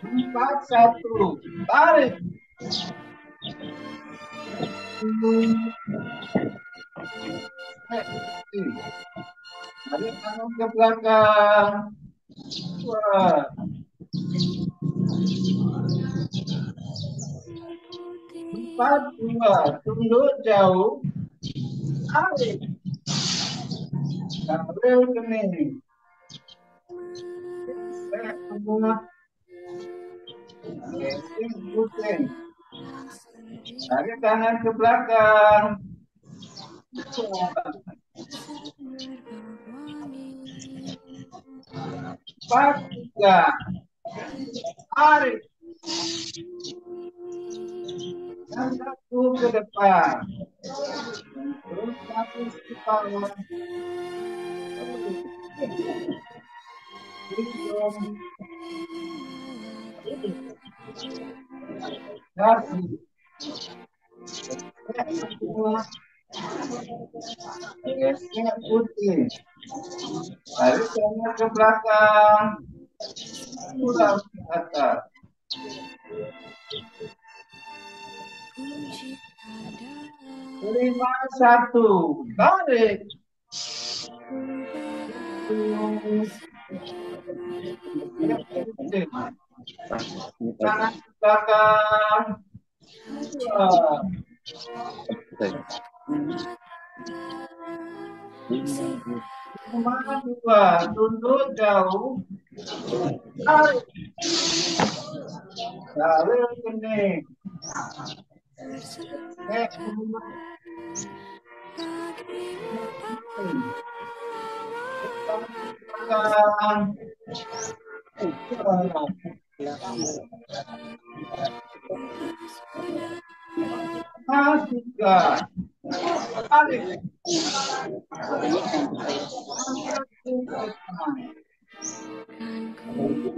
Speaker 5: 4, 1. Tarik. Tarik tangan ke belakang. 2. 4, 2. Tunduk jauh. Tarik. Tarik kening. Gesek lutut. Gesek kuping. Tarik tangan ke belakang. 2. 4, 3. Tarik. Angkat ke depan. Terus kaki ke bawah. Ujung. Kaki. Gesek putih. Tarik tangan ke belakang. Pulang ke atas. 5, 1. Tarik. Tangan ke belakang. 2. 2. Tunduk jauh. Tarik. Tarik kening. Gesek lutut. Belakang. 3. Tarik. Angkat ke depan.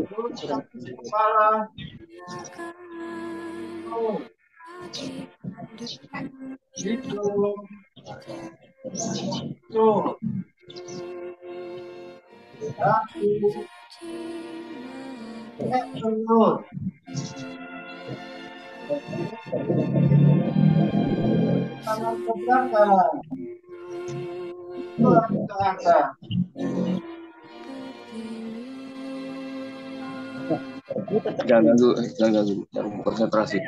Speaker 5: Terus kaki kepala. Hidung. Tuh. Kaki. Lutut. Tangan ke belakang. 2 ke atas.
Speaker 6: Jangan ganggu konsentrasi.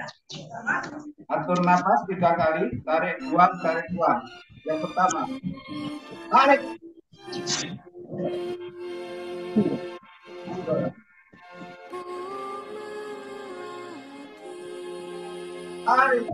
Speaker 5: Atur napas 3 kali, tarik buang, tarik buang. Yang pertama, tarik. Tarik.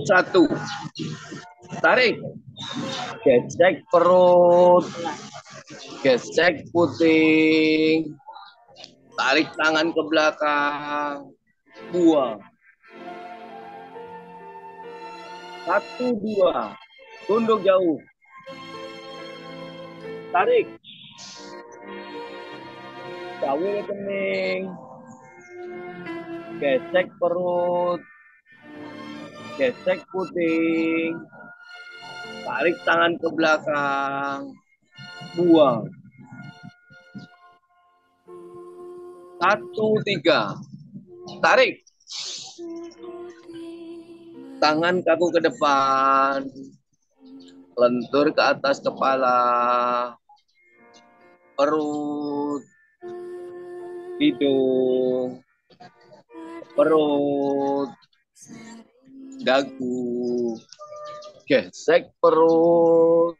Speaker 6: Satu. Tarik. Gesek perut. Gesek puting. Tarik tangan ke belakang. Buang. 1, 2. Tunduk jauh. Tarik. Kawil kening. Gesek perut. Gesek puting. Tarik tangan ke belakang. Buang. 1, 3. Tarik. Tangan kaku ke depan. Lentur ke atas kepala. Perut. Hidung. Perut. Dagu. Gesek perut.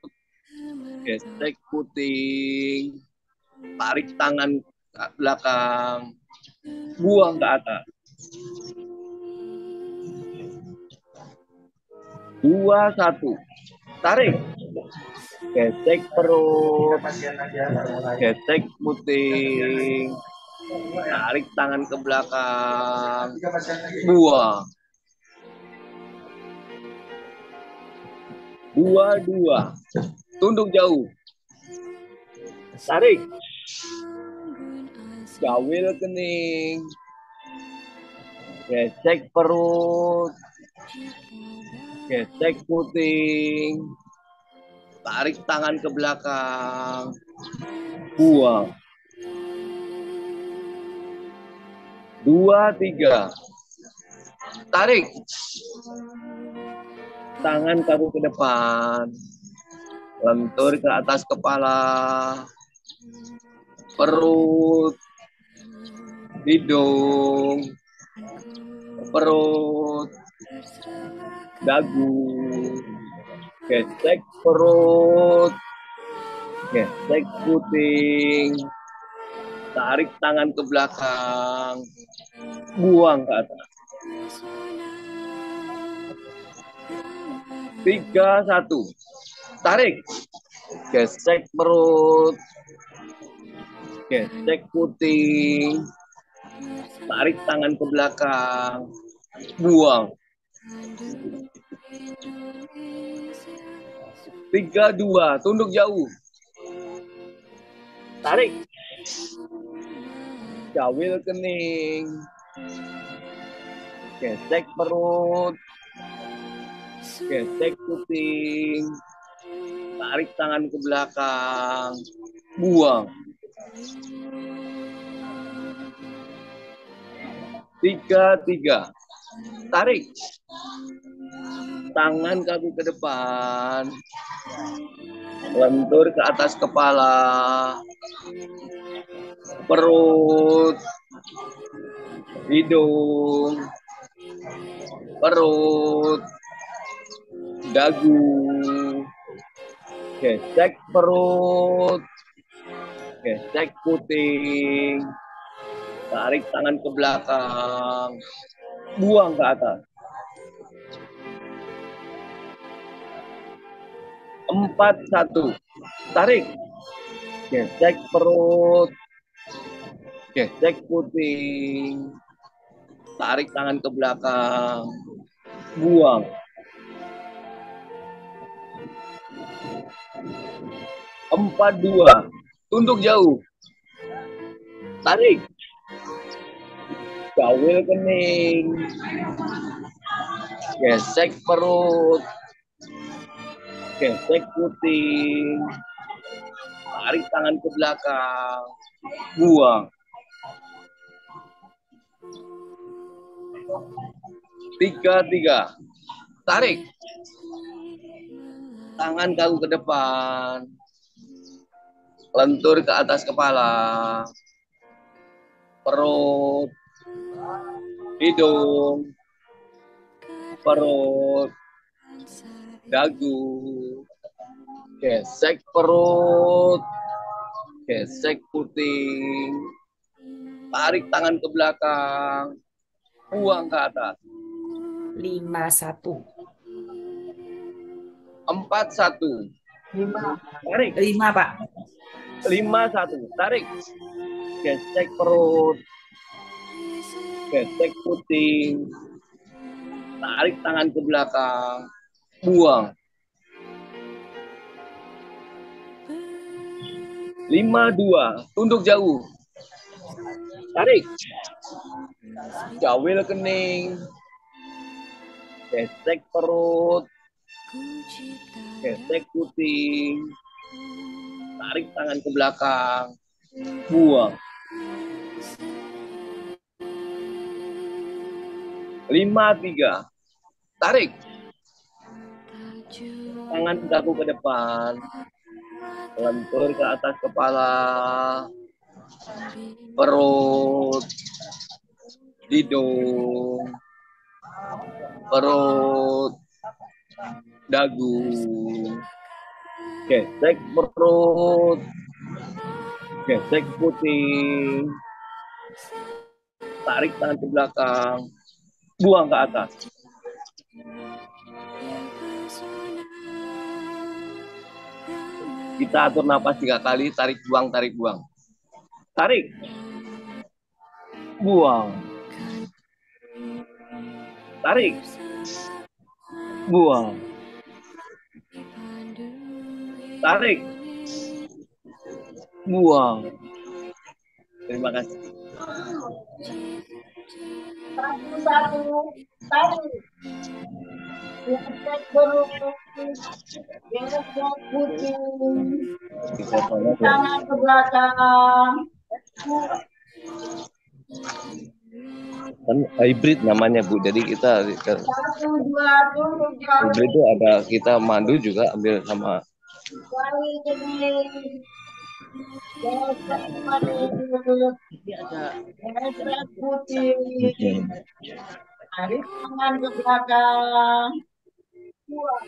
Speaker 6: Gesek puting. Tarik tangan ke belakang. Buang ke atas. 2, 1. Tarik. Gesek perut. Gesek puting. Tarik tangan ke belakang. Buang. 2, 2. Tunduk jauh. Tarik. Kawil kening. Gesek perut. Gesek puting. Tarik tangan ke belakang. Buang. 2, 3. Tarik. Tangan kaku ke depan. Lentur ke atas kepala. Perut. Hidung. Perut. Dagu. Gesek perut. Gesek puting. Tarik tangan ke belakang. Buang ke atas. 3, 1. Tarik. Gesek perut. Gesek puting. Tarik tangan ke belakang. Buang. 3, 2. Tunduk jauh. Tarik. Kawil kening. Gesek perut. Gesek puting. Tarik tangan ke belakang. Buang. 3, 3. Tarik. Tangan kaku ke depan. Lentur ke atas kepala. Perut. Hidung. Perut. Dagu. Gesek perut. Gesek puting. Tarik tangan ke belakang. Buang ke atas. 4, 1. Tarik. Gesek perut. Gesek puting. Tarik tangan ke belakang. Buang. 4, 2. Tunduk jauh. Tarik. Kawil kening. Gesek perut. Gesek puting. Tarik tangan ke belakang. buang. 3-3. Tarik. Tangan kaku ke depan. Lentur ke atas kepala. Perut. Hidung. Perut. Dagu. Gesek perut. Gesek puting. Tarik tangan ke belakang. Buang ke atas.
Speaker 1: 5-1.
Speaker 6: 4-1.
Speaker 3: 5.
Speaker 6: Tarik.
Speaker 1: 5, Pak.
Speaker 6: 5-1. Tarik. Gesek perut. Gesek puting. Tarik tangan ke belakang. Buang. 5-2. Tunduk jauh. Tarik. Jawil kening. Gesek perut. Gesek puting. Tarik tangan ke belakang. Buang. 5-3. Tarik. Tangan kaku ke depan. Lentur ke atas kepala. Perut. Hidung. Perut. Dagu. Gesek perut. Gesek puting. Tarik tangan ke belakang. Buang ke atas. Kita atur napas 3 kali. Tarik, buang, tarik, buang. Tarik. Buang. Tarik. Buang. Tarik. Buang. Terima kasih.
Speaker 3: 1-1. Tarik. Gesek perut. Gesek puting. Tangan ke belakang.
Speaker 6: Kan hybrid namanya Bu, jadi kita
Speaker 3: 1-2. Tunduk jauh.
Speaker 6: hybrid itu ada kita mandu juga ambil sama
Speaker 3: Jari kening. Gesek perut. Gesek puting. Tarik tangan ke belakang. Buang.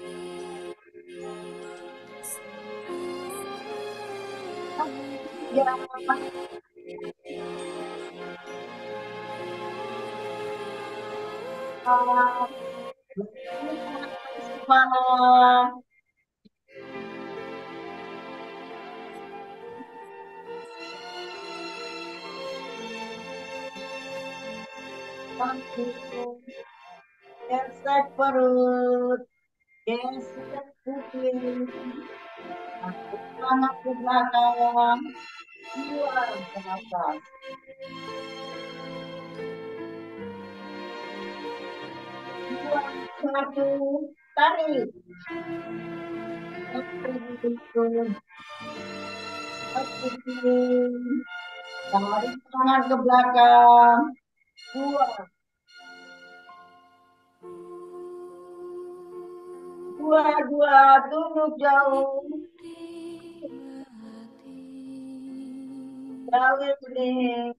Speaker 3: 3. Gesek perut. Gesek puting. Tarik tangan ke belakang. Buang ke atas. 2-1. Tarik. Tarik tangan ke belakang. Buang. 2-2. Tunduk jauh. Jauh kening.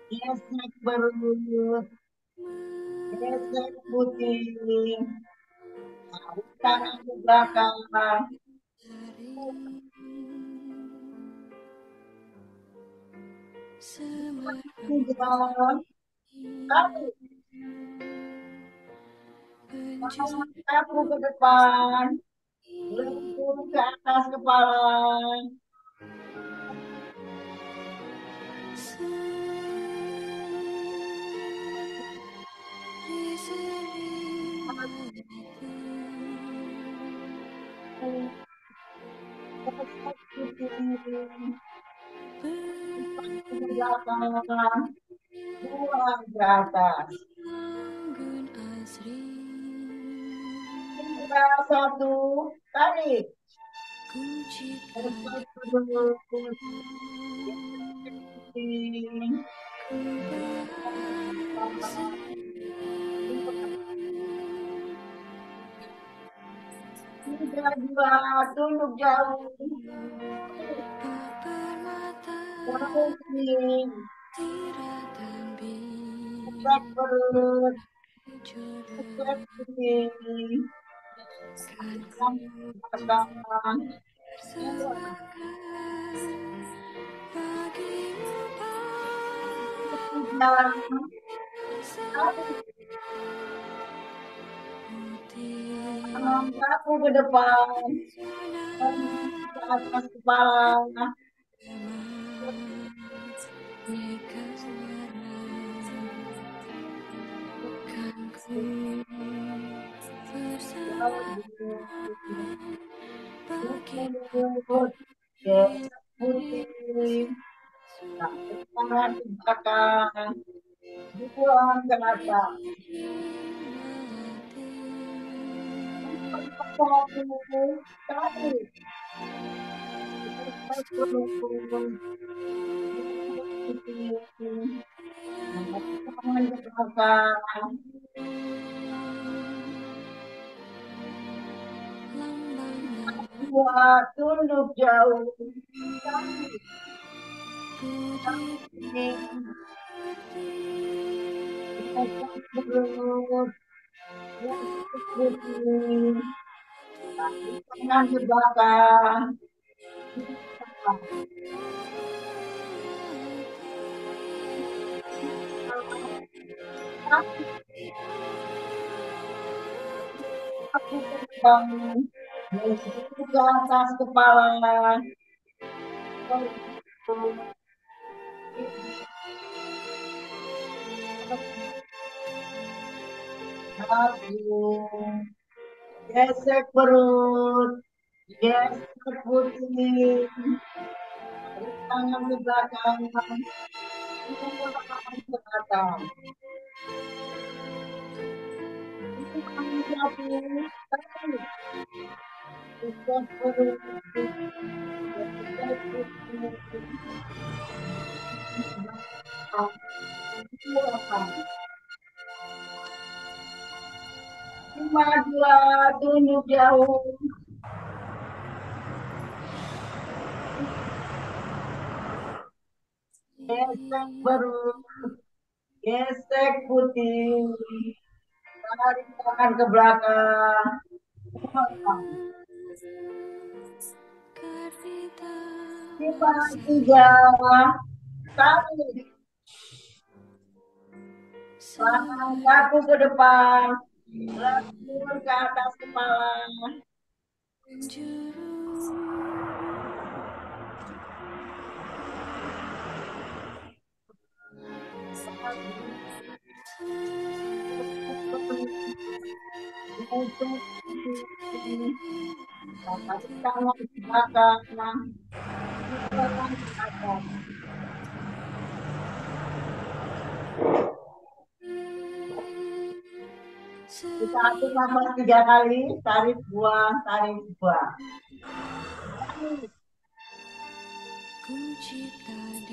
Speaker 3: Gesek perut. Gesek puting. Tarik tangan ke belakang. Tarik. Tangan kaku ke depan. Lentur ke atas kepala. Gesek puting. Ke belakang. Buang ke atas. 3-1. Tarik. Gesek perut. putih. Tiga dua tunduk jauh. Putih. Cek perut. Cek putih. Belakang. Aku ke depan, ke atas kepala. Putih, tangan ke belakang, buang ke atas. Tarik. Tangan ke belakang. Dua tunduk jauh. Tarik. Tangan ke belakang. Aku terbang ke atas kepala. Gesek perut, gesek putih, tangan ke belakang, tangan ke atas. Gesek perut, gesek putih, lima dua tunduk jauh. Gesek perut, gesek putih, tarik tangan ke belakang. Lima tiga, tarik. Tangan kaku ke depan, lembut ke atas kepala. Tangan ke belakang, tangan ke atas. Kita atur nafas 3 kali, tarik buang, tarik buang.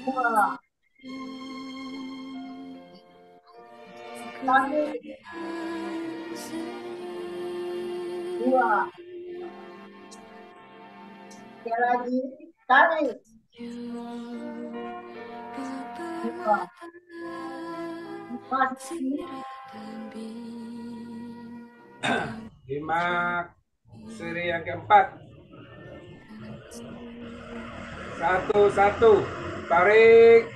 Speaker 3: Buang. Tarik. Buang. Sekali lagi, tarik. Buang.
Speaker 7: Lima seri yang keempat. Satu, tarik,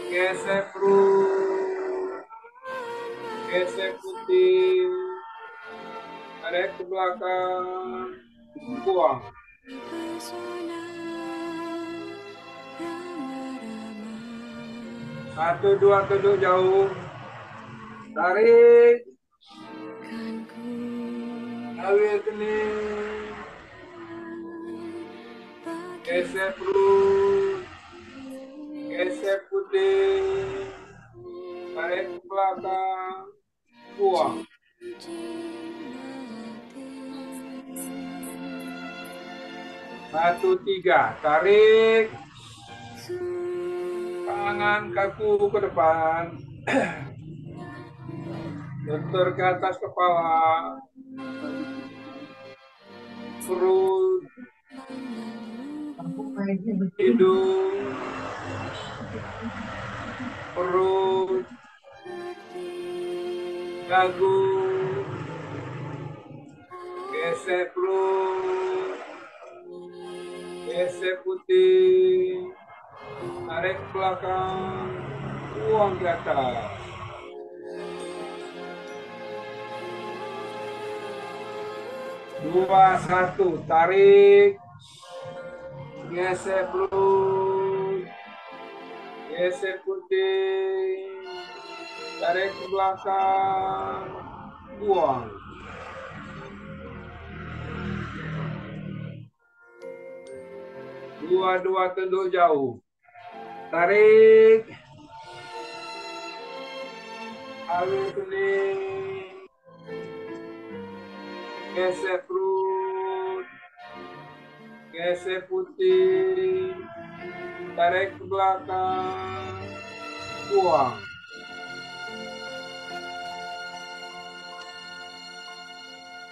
Speaker 7: gesek perut, gesek putih, tarik ke belakang, buang. Satu, dua, tunduk jauh, tarik, ambil kening, gesek perut, gesek putih, tarik ke belakang, buang. Satu, tiga, tarik, Tangan kaku ke depan. Bentur ke atas kepala. Perut. Hidung. Perut. Dagu. Gesek perut. Gesek putih. Tarik ke belakang. Buang ke atas. Dua, satu. Tarik. Gesek perut. Gesek putih. Tarik ke belakang. Buang. Dua-dua tunduk jauh. Tarik. Alur kuning. Gesek perut. Gesek putih. Tarik ke belakang. Buang.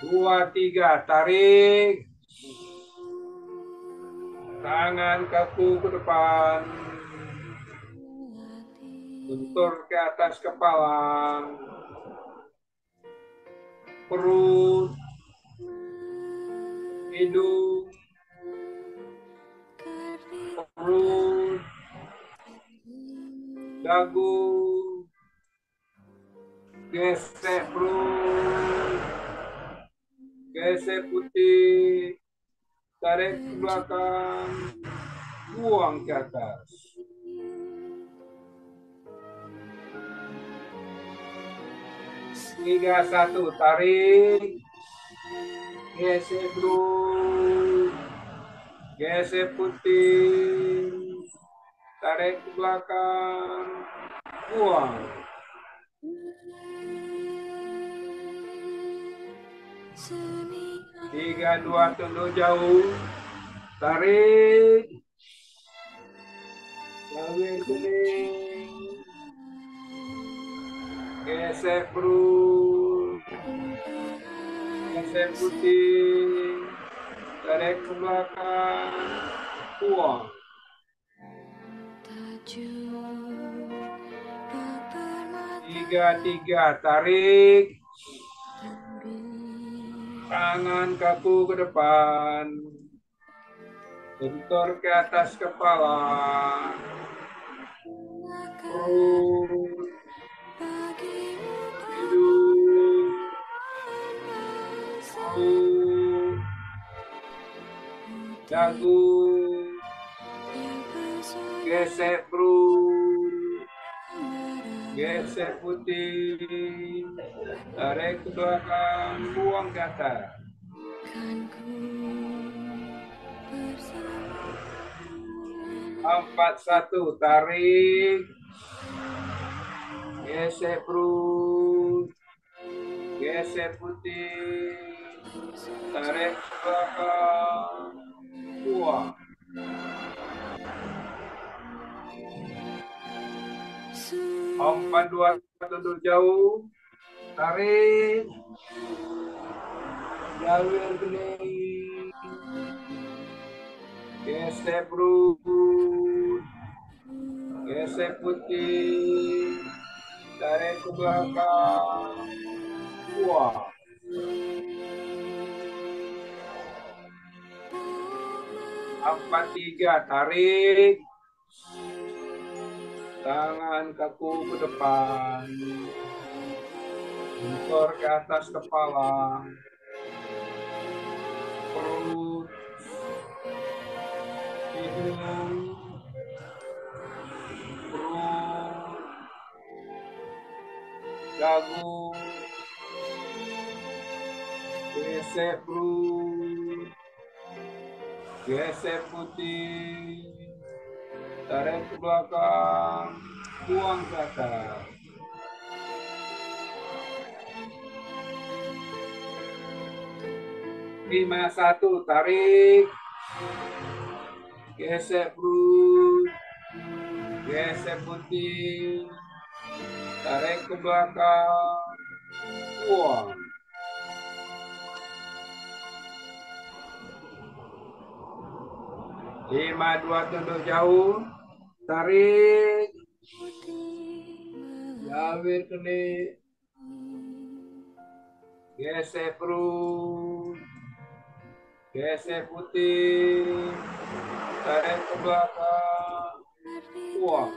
Speaker 7: Dua, tiga. Tarik. Tangan kaku ke depan. Bentur ke atas kepala. Perut. Hidung. Perut. Dagu. Gesek perut. Gesek putih. Tarik ke belakang. Buang ke atas. Tiga, satu. Tarik. Gesek perut. Gesek putih. Tarik ke belakang. Buang. Tiga, dua, tunduk jauh. Tarik. Alur kuning. Gesek perut. Gesek putih. Tarik ke belakang. Buang. Tiga, tiga. Tarik. Tangan kaku ke depan. Bentur ke atas kepala. Perut. Hidung. Perut. Dagu. Gesek perut. Gesek putih. Tarik ke belakang. Buang ke atas. Empat, satu. Tarik. Gesek perut. Gesek putih. Tarik ke belakang. Buang. Empat, dua, tunduk jauh. Tarik. Alur kuning. Gesek perut. Gesek putih. Tarik ke belakang. Buang. Empat, tiga. Tarik. Tangan kaku ke depan. Bentur ke atas kepala. Perut. Hidung. Perut. Dagu. Gesek perut. Gesek putih. Tarik ke belakang. Buang ke atas. Lima, satu. Tarik. Gesek perut. Gesek putih. Tarik ke belakang. Buang. Lima, dua, tunduk jauh. Tarik. Jawir kening. Gesek perut. Gesek putih. Tarik ke belakang. Buang.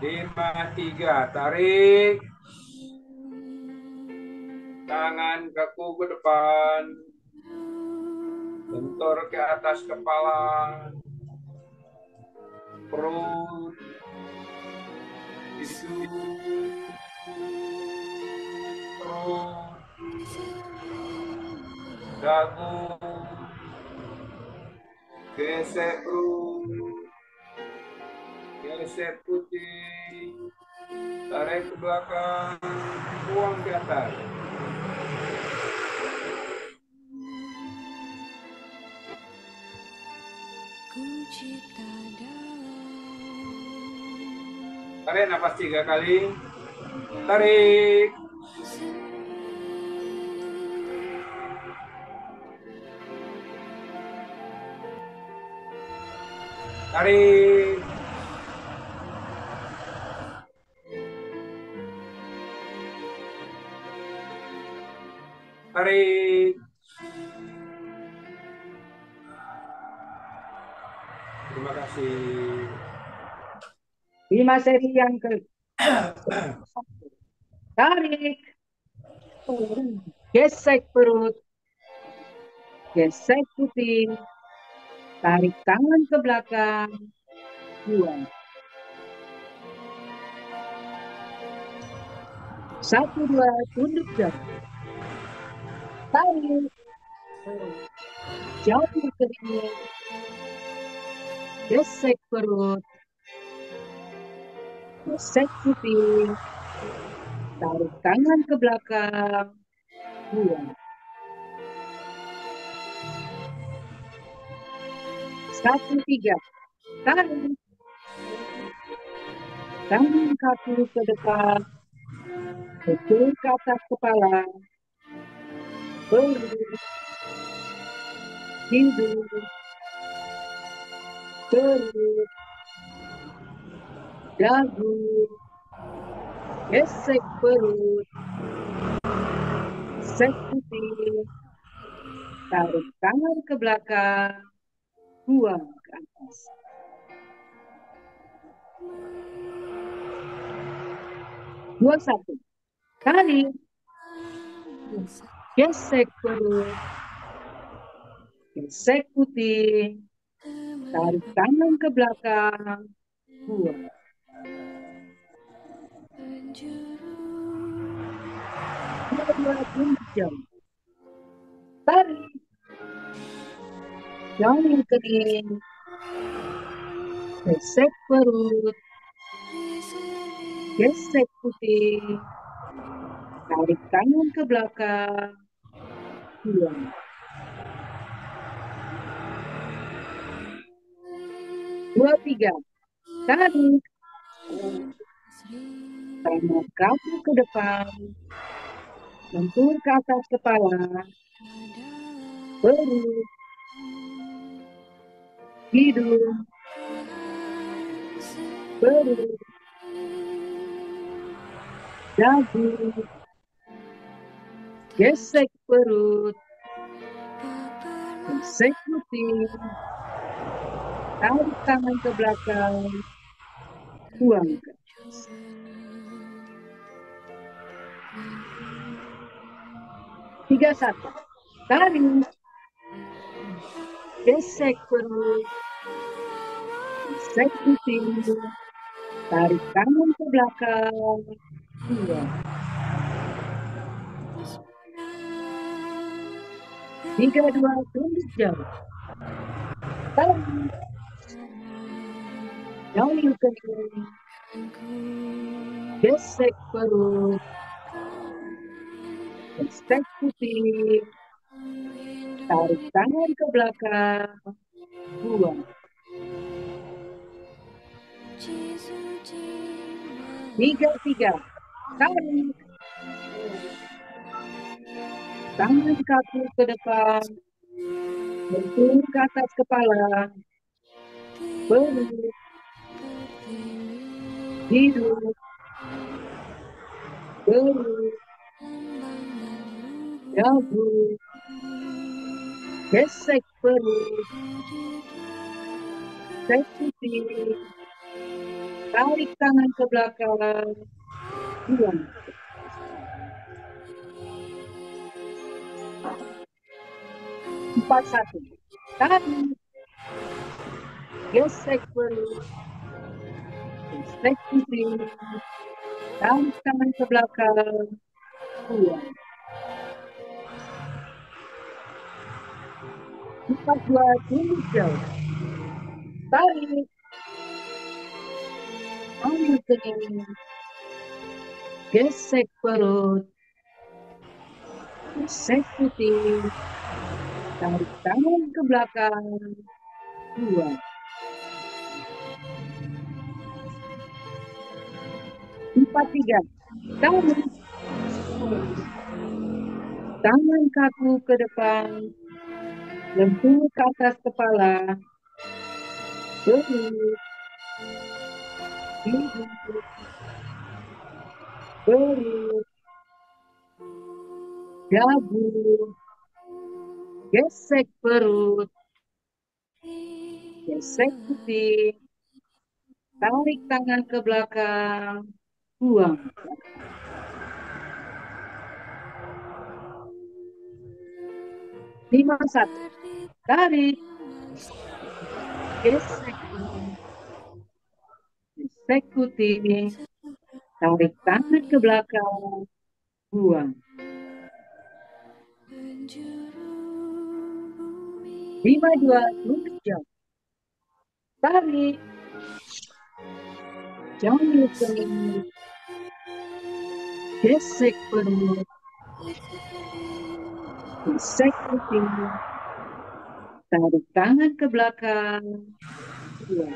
Speaker 7: Lima, tiga. Tarik. Tangan kaku ke depan. Bentur ke atas kepala. Perut. Hidung. Perut. Dagu. Gesek perut. Gesek putih. Tarik ke belakang. Buang ke atas. Tarik nafas 3 kali. Tarik. Tarik. Tarik. Terima kasih.
Speaker 3: 5 seri yang ke tarik, gesek perut, gesek putih, tarik tangan ke belakang, buang. 1, 2, tunduk jauh. Tarik, jauh kening, gesek perut, gesek putih, tarik tangan ke belakang, buang. 1, 3, tarik, tangan kaki ke depan, bentur ke atas kepala, perut, hidung, perut, dagu, gesek perut, gesek putih, tarik tangan ke belakang, buang ke atas. Dua, 1, tarik, gesek perut, gesek putih, tarik tangan ke belakang, buang. 2, tunduk jauh. Tarik, jauh kening, gesek perut, gesek putih, tarik tangan ke belakang, buang. 2, 3, tarik, tangan kaku ke depan, bentur ke atas kepala, perut, hidung, perut, dagu, gesek perut, gesek putih, tarik tangan ke belakang, buang ke atas. 3, 1, tarik, gesek perut, gesek putih, tarik tangan ke belakang, buang. 3, 2, tunduk jauh. Tarik, jauh kening, gesek perut, gesek putih, Tarik tangan ke belakang. Buang. 3. Tarik. Tangan kaku ke depan. Bentuk ke atas kepala. Perut. Hidung. Perut. Dagu. Gesek perut. Sekuti. Tarik tangan ke belakang. Buang. 4. Tarik. Gesek perut. Sekuti. Tarik tangan ke belakang. Buang. 4, 2, tunduk jauh. Tarik. Ambil kening. Gesek perut. Sekuti. Tarik tangan ke belakang. Buang. 4, 3. Tarik. Tangan kaku ke depan. Lentur ke atas kepala. Perut. Hidung. Perut. Dagu. Gesek perut. Gesek putih. Tarik tangan ke belakang. Buang. 5, 1. Tarik. Gesek. Gesek putih. Tarik tangan ke belakang. Buang. 5, 2. Tunduk jauh. Tarik. Jambil kening. Gesek perut. Gesek putih. Tarik tangan ke belakang. Buang.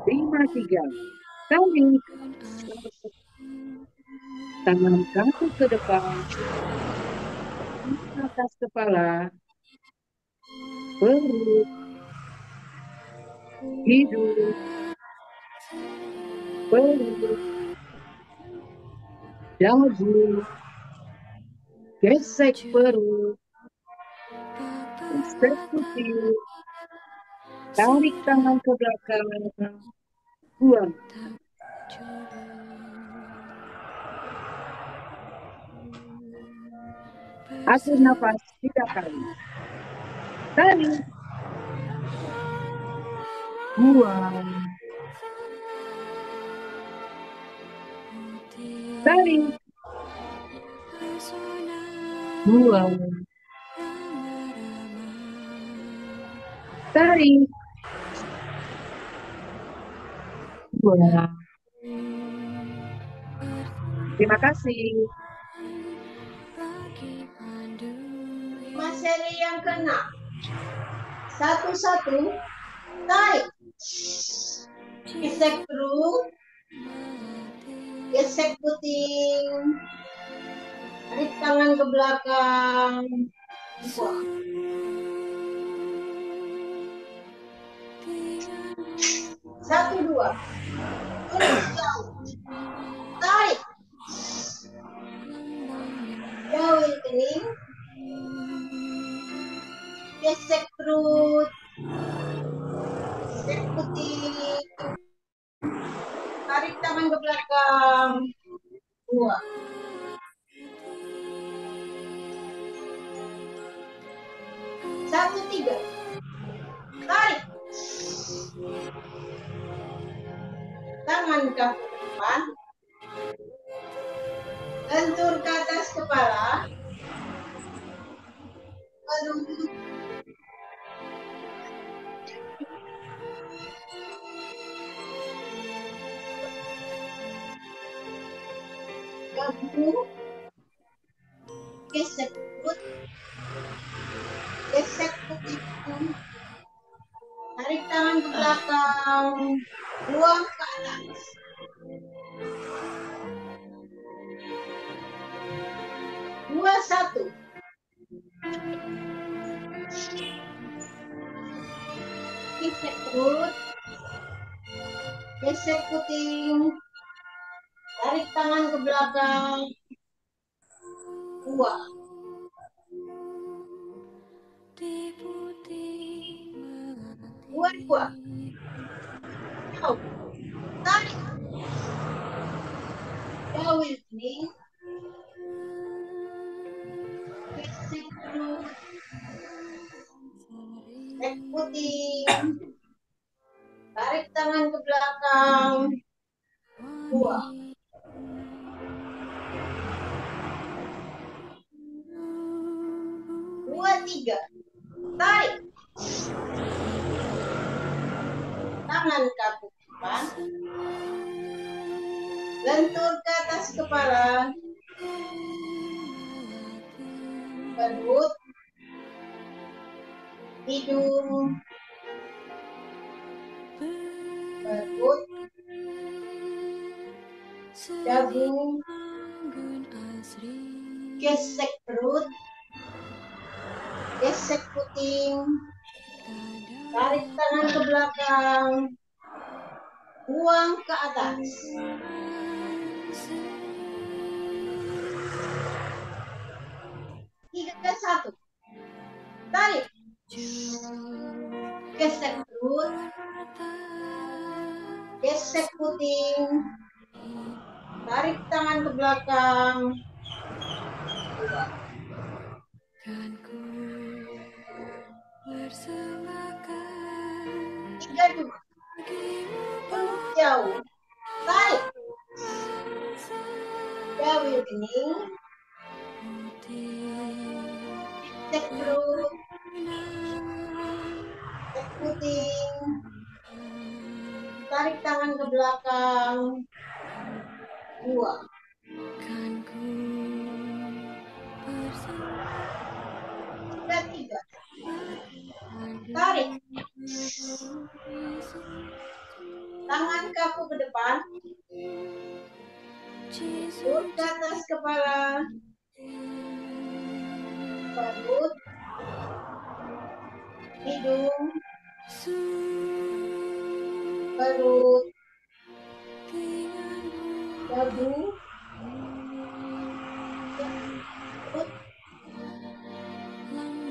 Speaker 3: 5, 3. Tarik. Tangan kaku ke depan. Atas kepala. Perut. Hidung. Perut. Dagu. Gesek perut. Gesek putih. Tarik tangan ke belakang. Buang. Atur nafas 3 kali. Tarik. Buang. Tarik. Buang. Tarik. Buang. Terima kasih.
Speaker 8: Materi yang ke-6. 1, tarik. Gesek perut. Gesek puting. Tarik tangan ke belakang. Buang. 1, 2. Tunduk jauh. Tarik. Jauhin kening. Gesek perut. Gesek putih. Tarik tangan ke belakang. Buang. 1, 3. Tarik. Tangan kaku ke depan. Lentur ke atas kepala. Perut. Dagu. gesek perut, gesek puting, tarik tangan ke belakang, buang ke atas. Dua satu. Gesek perut, gesek puting, tarik tangan ke belakang, buang. Dua. Jauh. Tarik. Jauh ini. Gesek perut, gesek puting, tarik tangan ke belakang, buang. Dua tiga. Tarik. Tangan kaku depan. Lentur ke atas kepala. Perut. Hidung. Perut. Dagu. Gesek perut. Gesek puting. Tarik tangan ke belakang. Buang ke atas. Tiga satu. Tarik. Gesek perut. Gesek puting. Tarik tangan ke belakang. Buang. Tiga dua. Jauh. Tarik. Jauh bening. Gesek perut. Gesek puting. Tarik tangan ke belakang. Buang. Tiga. Tarik. Tangan kaku ke depan. Turun ke atas kepala. Perut. Hidung. Perut. Dagu. Perut.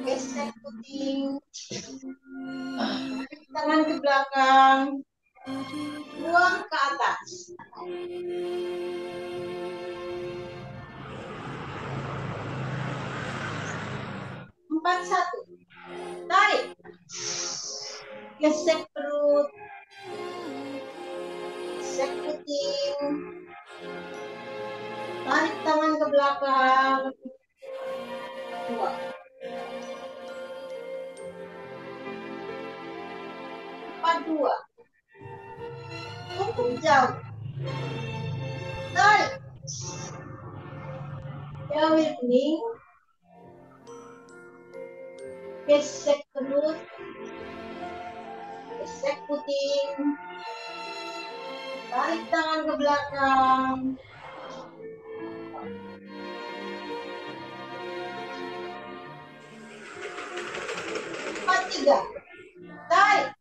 Speaker 8: Gesek puting. Tarik tangan ke belakang. Buang ke atas. Empat satu. Tarik. Gesek perut. Gesek puting. Tarik tangan ke belakang. Buang. Empat dua. Untuk jauh. Tarik. Jauh bening. Gesek perut. Gesek puting. Tarik tangan ke belakang. Empat tiga. Tarik.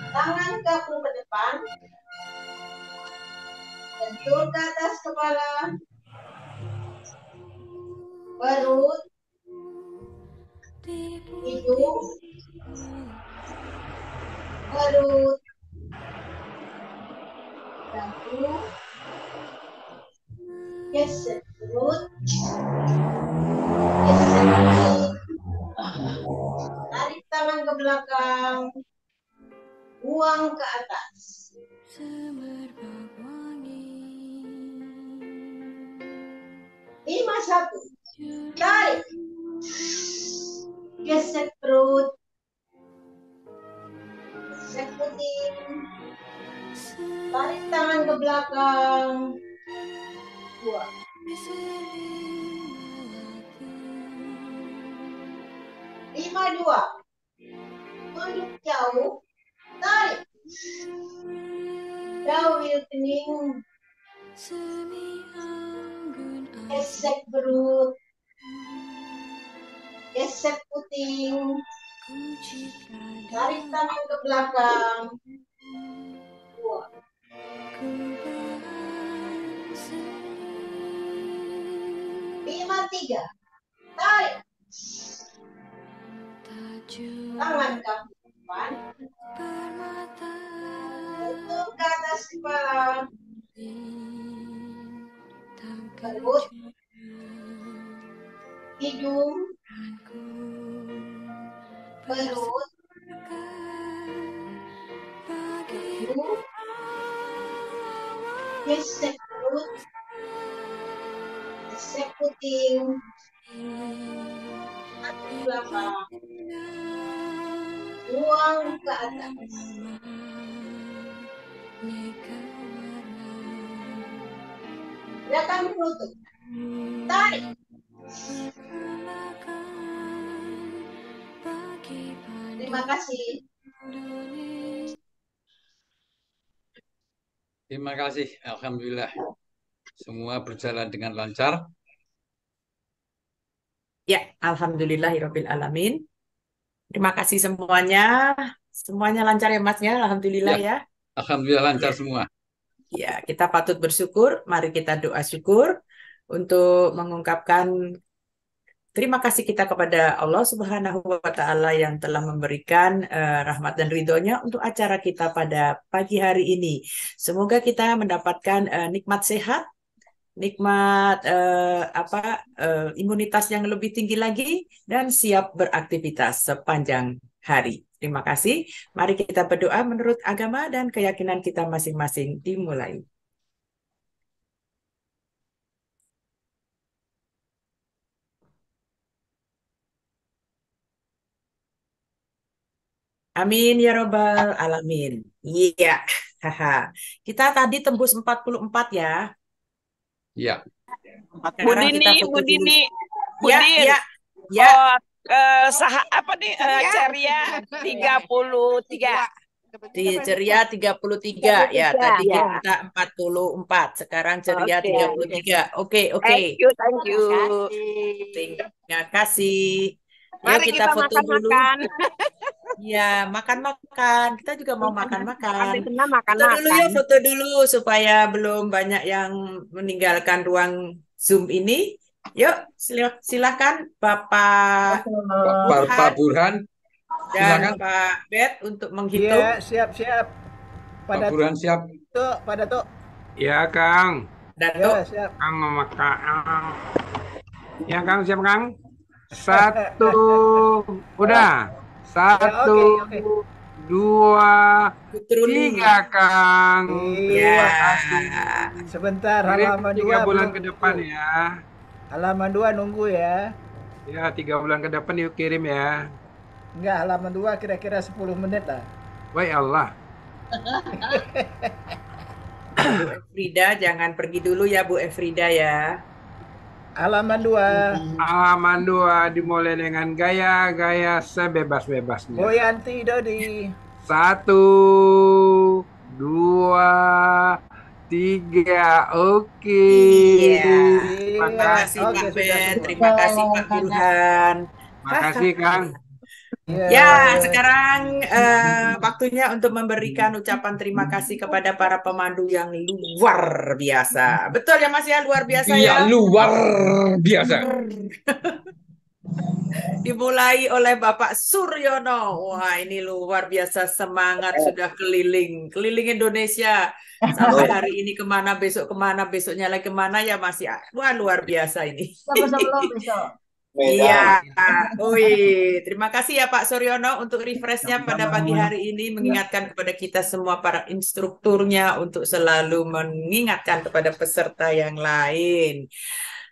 Speaker 8: Tangan kaku ke depan. Lentur ke atas kepala. Perut. Hidung. Perut. Dagu. Gesek perut. Gesek puting. Tarik tangan ke belakang. Buang ke atas. Lima satu. Tarik. Gesek perut. Gesek puting. Tarik tangan ke belakang. Buang. 52. Tunjuk jauh, tarik. Dawil kening. Gesek perut. Gesek puting. Tarik tangan ke belakang. 2. 53. Tarik. Tangan kaki depan. Tutup ke atas kepala. Perut. Hidung. Perut. Hidung. Gesek perut. Gesek puting. Kaki belakang. Buang ke atas. Belakang lutut. Tarik. Terima kasih.
Speaker 2: Terima kasih. Alhamdulillah. Semua berjalan dengan lancar.
Speaker 1: Ya, alhamdulillahirabbil alamin. Terima kasih semuanya. Semuanya lancar ya Mas ya. Alhamdulillah
Speaker 2: Ya,
Speaker 1: ya.
Speaker 2: alhamdulillah lancar
Speaker 1: Ya.
Speaker 2: semua.
Speaker 1: Ya, kita patut bersyukur. Mari kita doa syukur untuk mengungkapkan terima kasih kita kepada Allah Subhanahu wa Ta'ala yang telah memberikan rahmat dan ridhonya untuk acara kita pada pagi hari ini. Semoga kita mendapatkan nikmat sehat, nikmat imunitas yang lebih tinggi lagi, dan siap beraktivitas sepanjang hari. Terima kasih. Mari kita berdoa menurut agama dan keyakinan kita masing-masing. Dimulai. Amin ya robbal alamin. Iya. Haha. Kita tadi tembus 44 ya.
Speaker 2: Ya,
Speaker 9: Bu
Speaker 1: Sekarang
Speaker 9: Dini,
Speaker 1: kita
Speaker 9: Bu
Speaker 1: foto dulu.
Speaker 9: Dini, Bu
Speaker 1: Ya,
Speaker 9: Din.
Speaker 1: ya, ya.
Speaker 9: Oh, apa nih? Ceria 33.
Speaker 1: Di ceria 33 ya. Tadi kita 44. Sekarang ceria
Speaker 9: Oke.
Speaker 1: 33. Oke, oke.
Speaker 9: Thank you, thank you.
Speaker 1: Terima kasih. Yuk
Speaker 9: Mari
Speaker 1: kita
Speaker 9: kita
Speaker 1: foto dulu.
Speaker 9: makan-makan.
Speaker 1: Ya, makan-makan. Kita juga mau makan-makan.
Speaker 9: Habis kena
Speaker 1: Foto dulu
Speaker 9: makan-makan.
Speaker 1: yuk, foto dulu supaya belum banyak yang meninggalkan ruang Zoom ini. Yuk, silakan Bapak
Speaker 2: Pak Burhan,
Speaker 1: dan
Speaker 2: silakan.
Speaker 1: Pak Bet untuk menghitung.
Speaker 10: Iya, siap-siap.
Speaker 2: Pak Burhan siap.
Speaker 10: Pada Tuk.
Speaker 7: Ya, Kang.
Speaker 1: Datuk.
Speaker 10: Ya, siap.
Speaker 7: Kang memakai. Ya, Kang, siap, Kang. 1, udah. 1,
Speaker 10: oke.
Speaker 7: 2,
Speaker 1: Putruli.
Speaker 7: 3, Kang.
Speaker 1: Ya.
Speaker 10: Sebentar,
Speaker 7: Kirim
Speaker 10: halaman
Speaker 7: 3
Speaker 10: 2
Speaker 7: bulan
Speaker 10: belum.
Speaker 7: ke depan ya.
Speaker 10: Halaman 2 nunggu ya.
Speaker 7: Ya, 3 bulan ke depan yuk kirim ya.
Speaker 10: Enggak, halaman 2 kira-kira 10 menit lah.
Speaker 7: Wah Allah.
Speaker 1: Bu Efrida, jangan pergi dulu ya Bu Efrida ya.
Speaker 10: Halaman 2.
Speaker 7: Halaman 2 dimulai dengan gaya-gaya sebebas-bebasnya.
Speaker 10: Boyanti Dodi.
Speaker 7: 1, 2, 3. Oke.
Speaker 1: Iya.
Speaker 7: Terima
Speaker 1: Terima kasih
Speaker 10: Oke,
Speaker 1: Pak
Speaker 10: sudah
Speaker 1: Ben,
Speaker 10: semua.
Speaker 1: terima kasih Pak Burhan.
Speaker 7: kasih Kang.
Speaker 1: Ya, sekarang waktunya untuk memberikan ucapan terima kasih kepada para pemandu yang luar biasa. Betul ya Mas ya, luar biasa ya.
Speaker 2: Iya, luar biasa.
Speaker 1: Dimulai oleh Bapak Suryono. Wah, ini luar biasa semangat, sudah keliling Indonesia. Sampai hari ini kemana, besok kemana, besoknya lagi kemana ya Mas ya. Wah, luar biasa ini.
Speaker 8: Sebelum besok.
Speaker 1: Iya, terima kasih ya Pak Suryono untuk refreshnya pada pagi hari ini, mengingatkan kepada kita semua para instrukturnya untuk selalu mengingatkan kepada peserta yang lain.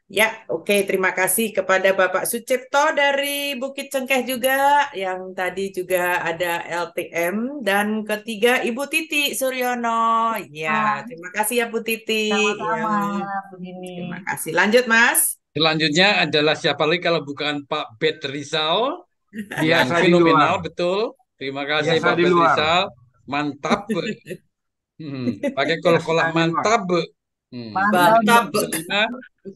Speaker 1: Ya, oke. Terima kasih kepada Bapak Sucipto dari Bukit Cengkeh juga, yang tadi juga ada LTM. Dan ketiga, Ibu Titi Suryono. Ya, terima kasih ya Bu Titi. Ya,
Speaker 8: Sama-sama, Bu Dini.
Speaker 1: terima kasih. Lanjut, Mas.
Speaker 2: Selanjutnya adalah siapa lagi kalau bukan Pak Bet Rizal yang
Speaker 5: Biasa di
Speaker 2: fenomenal,
Speaker 5: luar.
Speaker 2: betul. Terima kasih
Speaker 5: Biasa
Speaker 2: Pak
Speaker 5: di
Speaker 2: Bet
Speaker 5: luar.
Speaker 2: Rizal, mantap. Pakai kol-kolah
Speaker 5: Biasa di luar.
Speaker 2: mantap.
Speaker 8: Mantap.
Speaker 2: Yang kelima,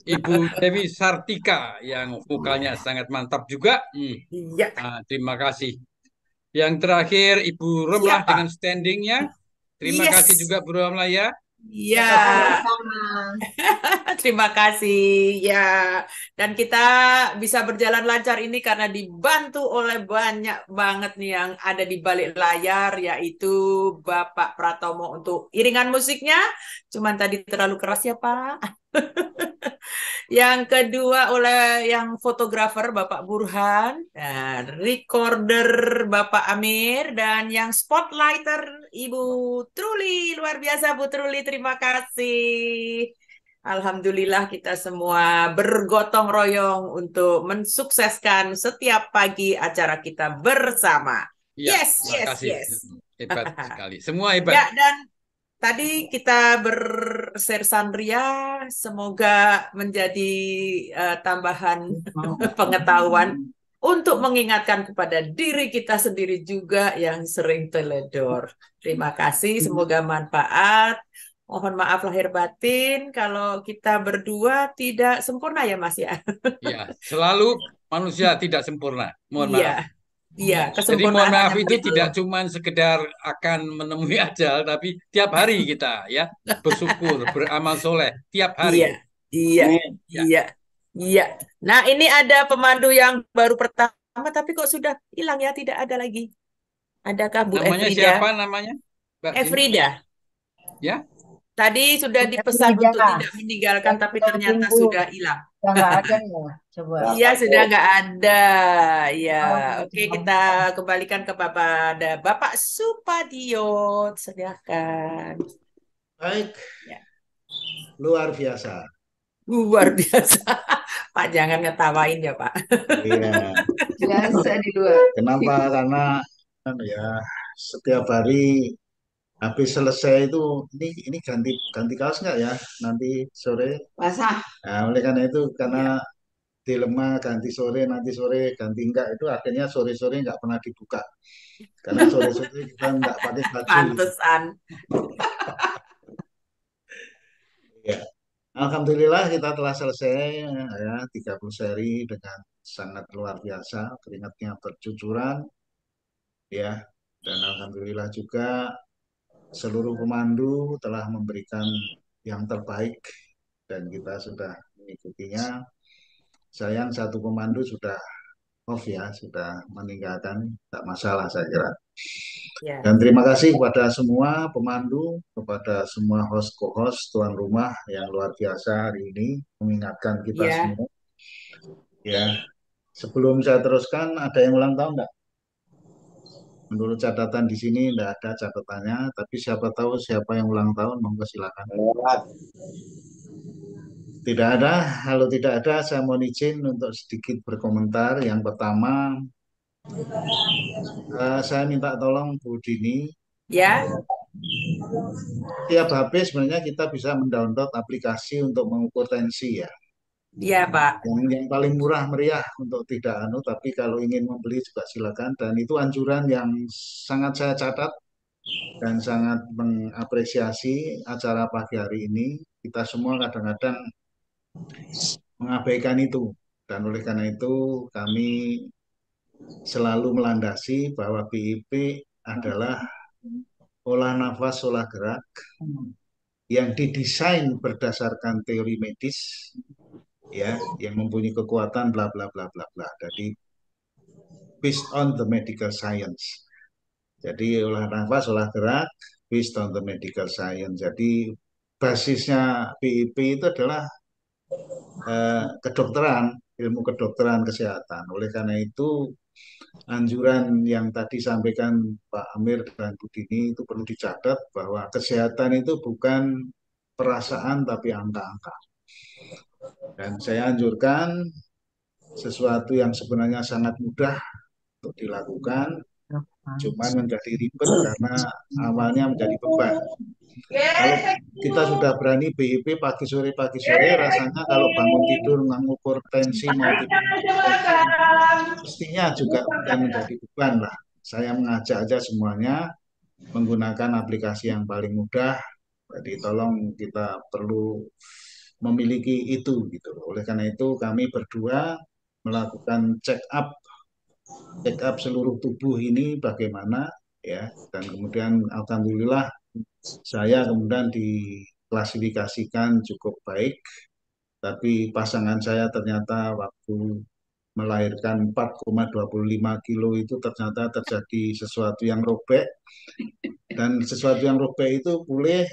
Speaker 2: Ibu Dewi Sartika yang vokalnya sangat mantap juga.
Speaker 1: Iya.
Speaker 2: Terima kasih. Yang terakhir Ibu Romlah
Speaker 1: Siapa?
Speaker 2: dengan standingnya. Terima
Speaker 1: Yes.
Speaker 2: kasih juga Bu Romlah ya.
Speaker 1: Iya.
Speaker 8: Sama-sama.
Speaker 1: Terima kasih ya. Dan kita bisa berjalan lancar ini karena dibantu oleh banyak banget nih yang ada di balik layar, yaitu Bapak Pratomo untuk iringan musiknya. Cuman tadi terlalu keras ya Pak. Yang kedua oleh yang fotografer Bapak Burhan, dan recorder Bapak Amir, dan yang spotlighter Ibu Truli. Luar biasa Bu Truli, terima kasih. Alhamdulillah kita semua bergotong royong untuk mensukseskan setiap pagi acara kita bersama.
Speaker 2: Ya,
Speaker 1: Yes,
Speaker 2: terima
Speaker 1: yes,
Speaker 2: kasih.
Speaker 1: yes.
Speaker 2: Hebat sekali. Semua hebat.
Speaker 1: Ya, dan tadi kita bersersan ria, semoga menjadi tambahan pengetahuan untuk mengingatkan kepada diri kita sendiri juga yang sering teledor. Terima kasih, semoga manfaat. Mohon maaf lahir batin kalau kita berdua tidak sempurna ya Mas ya.
Speaker 2: Ya, selalu manusia tidak sempurna. Mohon maaf.
Speaker 1: Iya,
Speaker 2: Jadi
Speaker 1: kesempurnaan
Speaker 2: mohon maaf
Speaker 1: hanya
Speaker 2: itu
Speaker 1: milik
Speaker 2: tidak
Speaker 1: Allah.
Speaker 2: cuma sekedar akan menemui ajal, tapi tiap hari kita ya bersyukur, beramal soleh tiap
Speaker 1: Iya,
Speaker 2: hari.
Speaker 1: iya,
Speaker 2: Ya.
Speaker 1: iya, iya. Nah, ini ada pemandu yang baru pertama, tapi kok sudah hilang ya? Tidak ada lagi. Adakah Bu
Speaker 2: Namanya
Speaker 1: Efrida?
Speaker 2: siapa namanya? Mbak Dini?
Speaker 1: Efrida.
Speaker 2: Ya,
Speaker 1: Tadi sudah dipesan
Speaker 8: Efrida.
Speaker 1: untuk tidak meninggalkan, tapi ternyata
Speaker 8: Minggu.
Speaker 1: sudah hilang.
Speaker 8: Yang nggak ada ya, coba.
Speaker 1: Iya, sudah nggak ada. Ya,
Speaker 8: Oh,
Speaker 1: oke, kita kembalikan kepada Bapak Supadio. Silakan.
Speaker 11: Baik,
Speaker 1: Ya.
Speaker 11: luar biasa.
Speaker 1: Luar biasa. Pak, jangan ngetawain ya, Pak.
Speaker 11: Iya.
Speaker 8: Biasa di luar.
Speaker 11: Kenapa? Karena ya setiap hari habis selesai itu ini ganti kaos nggak ya nanti sore?
Speaker 8: Basah.
Speaker 11: Nah, oleh karena itu karena dilema ganti sore nanti sore ganti enggak itu akhirnya sore-sore nggak pernah dibuka karena sore-sore kita nggak pakai baju.
Speaker 1: Pantesan.
Speaker 11: Ya. Alhamdulillah kita telah selesai ya 30 seri dengan sangat luar biasa, keringatnya bercucuran ya. Dan alhamdulillah juga seluruh pemandu telah memberikan yang terbaik dan kita sudah mengikutinya. Sayang satu pemandu sudah off ya, sudah meninggalkan, tak masalah saya kira.
Speaker 1: Ya.
Speaker 11: Dan terima kasih kepada semua pemandu, kepada semua host co-host tuan rumah yang luar biasa hari ini mengingatkan kita
Speaker 1: Ya.
Speaker 11: semua. Ya, sebelum saya teruskan, ada yang ulang tahun enggak? Menurut catatan di sini enggak ada catatannya, tapi siapa tahu siapa yang ulang tahun, monggo silakan. Tidak ada, kalau tidak ada saya mohon izin untuk sedikit berkomentar. Yang pertama, saya minta tolong Bu Dini.
Speaker 1: Ya.
Speaker 11: Tiap HP sebenarnya kita bisa mendownload aplikasi untuk mengukur tensi ya.
Speaker 1: Iya Pak.
Speaker 11: Yang paling murah meriah untuk tidak tapi kalau ingin membeli juga silakan. Dan itu anjuran yang sangat saya catat dan sangat mengapresiasi acara pagi hari ini. Kita semua kadang-kadang mengabaikan itu. Dan oleh karena itu kami selalu melandasi bahwa BIP adalah olah nafas, olah gerak yang didesain berdasarkan teori medis, ya, yang mempunyai kekuatan bla bla bla bla bla. Jadi based on the medical science. Jadi olah nafas, olah gerak based on the medical science. Jadi basisnya BIP itu adalah kedokteran, ilmu kedokteran kesehatan. Oleh karena itu anjuran yang tadi sampaikan Pak Amir dan Bu Dini itu perlu dicatat bahwa kesehatan itu bukan perasaan tapi angka-angka. Dan saya anjurkan sesuatu yang sebenarnya sangat mudah untuk dilakukan, cuman menjadi ribet karena awalnya menjadi beban. Kalau kita sudah berani BIP pagi sore, rasanya kalau bangun tidur mengukur tensi mau tidur tensi, mestinya juga bukan menjadi beban lah. Saya mengajak aja semuanya menggunakan aplikasi yang paling mudah. Jadi tolong kita perlu memiliki itu gitu. Oleh karena itu kami berdua melakukan check up seluruh tubuh ini bagaimana ya, dan kemudian alhamdulillah saya kemudian diklasifikasikan cukup baik, tapi pasangan saya ternyata waktu melahirkan 4,25 kilo itu ternyata terjadi sesuatu yang robek, dan sesuatu yang robek itu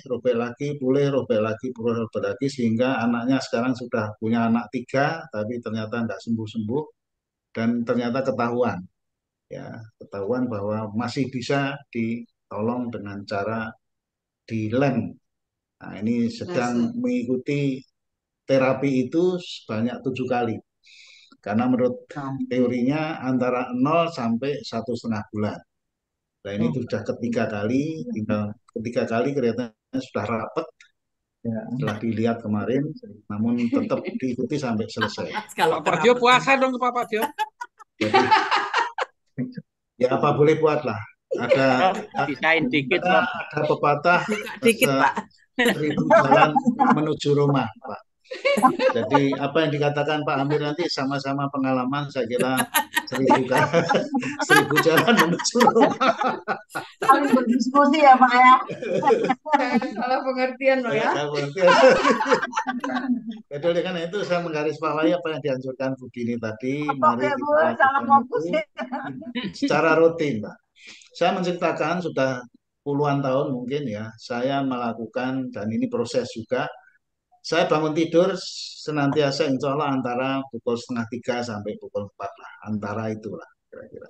Speaker 11: robek lagi, robek lagi, robek lagi, sehingga anaknya sekarang sudah punya anak 3, tapi ternyata nggak sembuh-sembuh, dan ternyata ketahuan bahwa masih bisa ditolong dengan cara dilem. Nah, ini sedang mengikuti terapi itu sebanyak 7 kali. Karena menurut teorinya antara 0 sampai 1,5 bulan. Nah, ini sudah ketiga kali, tinggal ketiga kali kelihatannya sudah rapat setelah dilihat kemarin, namun tetap diikuti sampai selesai.
Speaker 2: Pak Dio puasa dong Pak Dio.
Speaker 11: Jadi, ya apa boleh buat lah.
Speaker 6: Pisahin dikit,
Speaker 11: ada pepatah,
Speaker 1: dikit Pak.
Speaker 11: 1000 jalan menuju Roma, Pak. Jadi apa yang dikatakan Pak Amir nanti sama-sama pengalaman, saya kira 1000 jalan menuju Roma.
Speaker 8: Saling berdiskusi ya Pak ya.
Speaker 12: Salah pengertian loh ya.
Speaker 11: Jadi oleh karena itu saya menggarisbawahi apa yang dianjurkan Bu Dini tadi. Mari kita
Speaker 8: salah fokus ya.
Speaker 11: Secara rutin, Pak. Saya menceritakan sudah puluhan tahun mungkin ya, saya melakukan, dan ini proses juga. Saya bangun tidur senantiasa insya Allah antara pukul 2:30 sampai pukul 4 lah, antara itulah kira-kira.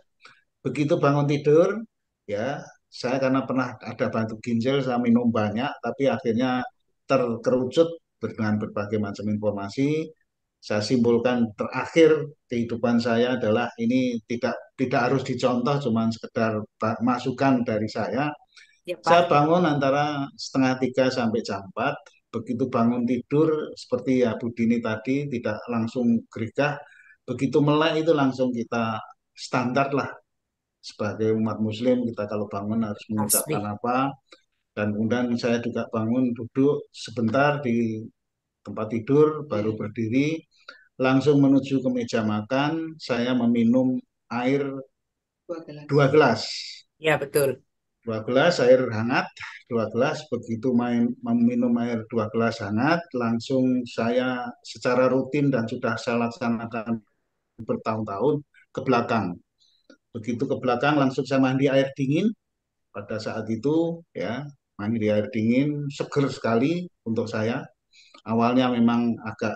Speaker 11: Begitu bangun tidur, ya saya karena pernah ada batuk ginjal, saya minum banyak, tapi akhirnya terkerucut dengan berbagai macam informasi. Saya simpulkan terakhir kehidupan saya adalah ini tidak harus dicontoh, cuman sekedar masukan dari saya.
Speaker 1: Ya, Pak.
Speaker 11: Saya bangun antara 2:30 sampai jam 4. Begitu bangun tidur seperti ya Bu Dini tadi, tidak langsung gerigah. Begitu melek itu langsung kita standar lah. Sebagai umat muslim kita kalau bangun harus mengucapkan apa. Dan kemudian saya juga bangun duduk sebentar di tempat tidur, baru berdiri, langsung menuju ke meja makan. Saya meminum air 2 gelas.
Speaker 1: Ya betul.
Speaker 11: 2 gelas air hangat, 2 gelas. Begitu meminum air 2 gelas hangat, langsung saya secara rutin dan sudah saya laksanakan bertahun-tahun ke belakang. Begitu ke belakang langsung saya mandi air dingin. Pada saat itu ya mandi air dingin, seger sekali untuk saya. Awalnya memang agak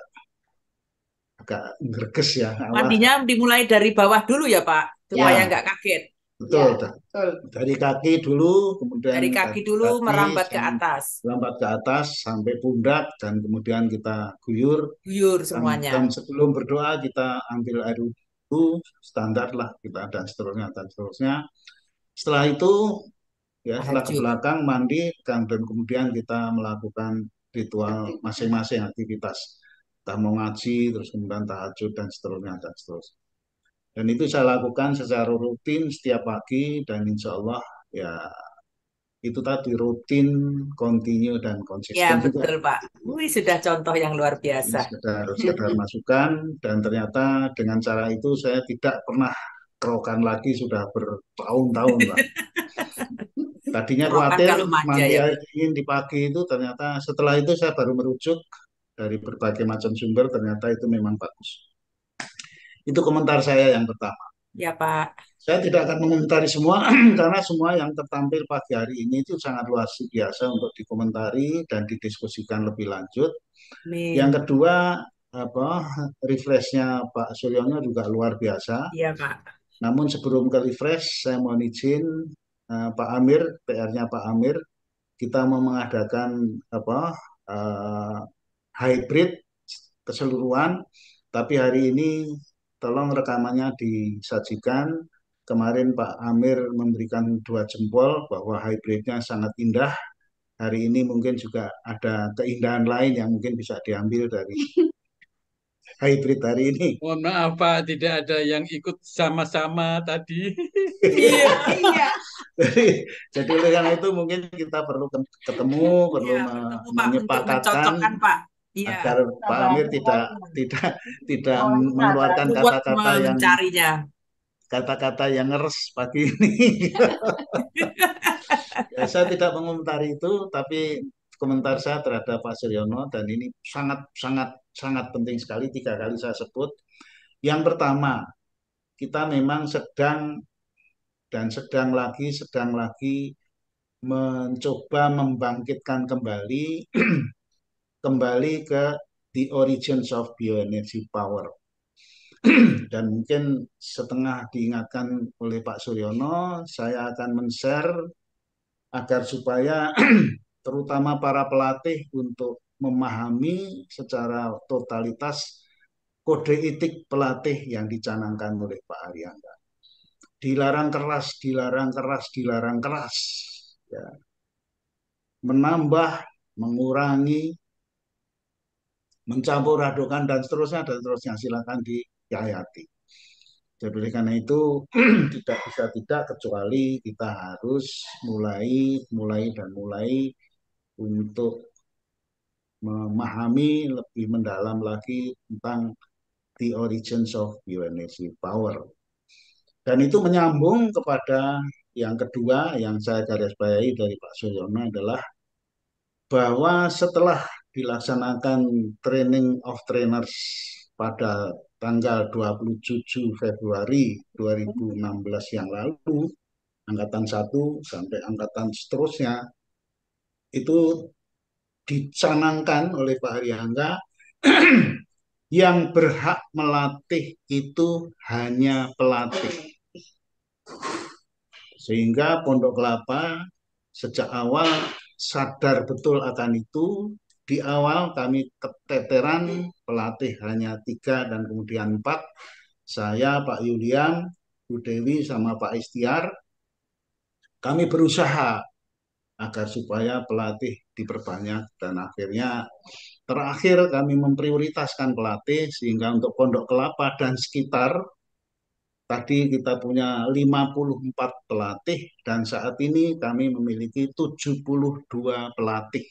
Speaker 11: greges ya.
Speaker 1: Mandinya dimulai dari bawah dulu ya Pak, supaya nggak kaget.
Speaker 11: Betul, dari kaki dulu, kemudian
Speaker 1: dari kaki dulu merambat ke atas.
Speaker 11: Merambat ke atas sampai pundak, dan kemudian kita guyur
Speaker 1: semuanya.
Speaker 11: Dan sebelum berdoa kita ambil air wudhu, standar lah kita, dan seterusnya. Setelah itu ya setelah ke belakang mandi, dan kemudian kita melakukan ritual masing-masing aktivitas. Kita mau ngaji, terus kemudian tahajud dan seterusnya. Dan itu saya lakukan secara rutin setiap pagi, dan insya Allah ya itu tadi rutin, kontinu dan konsisten.
Speaker 1: Ya betul juga. Pak. Wih, sudah contoh yang luar biasa.
Speaker 11: Sekedar masukan, dan ternyata dengan cara itu saya tidak pernah kerokan lagi sudah bertahun-tahun Pak. Tadinya khawatir mandi air dingin di pagi itu, ternyata setelah itu saya baru merujuk dari berbagai macam sumber, ternyata itu memang bagus. Itu komentar saya yang pertama.
Speaker 1: Ya Pak.
Speaker 11: Saya tidak akan mengomentari semua karena semua yang tertampil pagi hari ini itu sangat luar biasa untuk dikomentari dan didiskusikan lebih lanjut. Yang kedua, refreshnya Pak Suryono juga luar biasa.
Speaker 1: Iya Pak.
Speaker 11: Namun sebelum ke refresh, saya mohon izin Pak Amir, PR-nya Pak Amir, kita mau mengadakan hybrid keseluruhan. Tapi hari ini tolong rekamannya disajikan. Kemarin Pak Amir memberikan 2 jempol bahwa hybridnya sangat indah. Hari ini mungkin juga ada keindahan lain yang mungkin bisa diambil dari hybrid hari ini.
Speaker 2: Mohon maaf Pak, tidak ada yang ikut sama-sama tadi.
Speaker 1: Iya.
Speaker 11: Jadi oleh karena itu mungkin kita perlu ketemu, perlu
Speaker 1: Iya, bertemu Pak untuk
Speaker 11: menyepakatkan
Speaker 1: mencocokkan Pak. Iya.
Speaker 11: agar Pak Amir tidak mengeluarkan
Speaker 1: Ruwet mencarinya.
Speaker 11: kata-kata yang ngeres pagi ini. Ya, saya tidak mengomentari itu, tapi komentar saya terhadap Pak Suryono dan ini sangat sangat sangat penting sekali 3 kali saya sebut. Yang pertama, kita memang sedang lagi mencoba membangkitkan kembali ke the origins of bioenergy power. Dan mungkin setengah diingatkan oleh Pak Suryono, saya akan men-share agar supaya terutama para pelatih untuk memahami secara totalitas kode etik pelatih yang dicanangkan oleh Pak Aryangga. Dilarang keras, dilarang keras, dilarang keras. Ya. Menambah, mengurangi, mencampur adukan dan seterusnya, silakan dihayati. Jadi oleh karena itu tidak bisa tidak kecuali kita harus mulai untuk memahami lebih mendalam lagi tentang the origins of bioenergy power. Dan itu menyambung kepada yang kedua yang saya garis bawahi dari Pak Suryono adalah bahwa setelah dilaksanakan training of trainers pada tanggal 27 Februari 2016 yang lalu, angkatan 1 sampai angkatan seterusnya, itu dicanangkan oleh Pak Aryangga yang berhak melatih itu hanya pelatih. Sehingga Pondok Kelapa sejak awal sadar betul akan itu. Di awal kami keteteran, pelatih hanya 3 dan kemudian 4. Saya, Pak Yuliam, Bu Dewi, sama Pak Istiar. Kami berusaha agar supaya pelatih diperbanyak dan akhirnya terakhir kami memprioritaskan pelatih sehingga untuk Pondok Kelapa dan sekitar tadi kita punya 54 pelatih dan saat ini kami memiliki 72 pelatih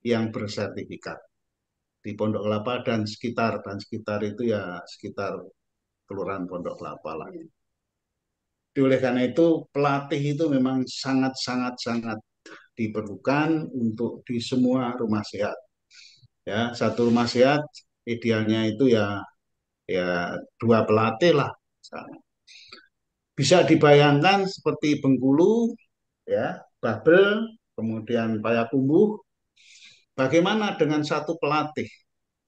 Speaker 11: yang bersertifikat di Pondok Kelapa dan sekitar itu ya sekitar Kelurahan Pondok Kelapa lah. Oleh karena itu pelatih itu memang sangat diperlukan untuk di semua rumah sehat. Ya, satu rumah sehat idealnya itu ya 2 pelatih lah. Bisa dibayangkan seperti Bengkulu, ya, Babel, kemudian Payakumbuh. Bagaimana dengan 1 pelatih?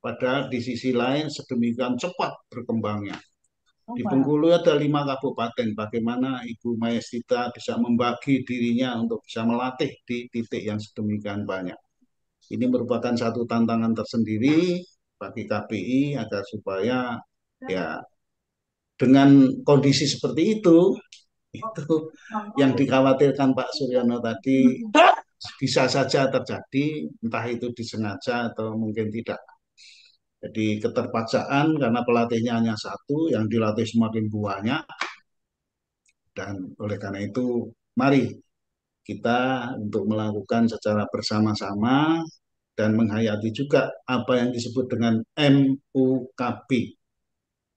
Speaker 11: Padahal di sisi lain sedemikian cepat berkembangnya. Di Bengkulu ada 5 kabupaten. Bagaimana Ibu Mayastita bisa membagi dirinya untuk bisa melatih di titik yang sedemikian banyak. Ini merupakan satu tantangan tersendiri bagi KPI agar supaya ya dengan kondisi seperti itu yang dikhawatirkan Pak Suryono tadi bisa saja terjadi, entah itu disengaja atau mungkin tidak. Jadi keterpaksaan karena pelatihnya hanya 1, yang dilatih semakin banyak. Dan oleh karena itu, mari kita untuk melakukan secara bersama-sama dan menghayati juga apa yang disebut dengan MUKB.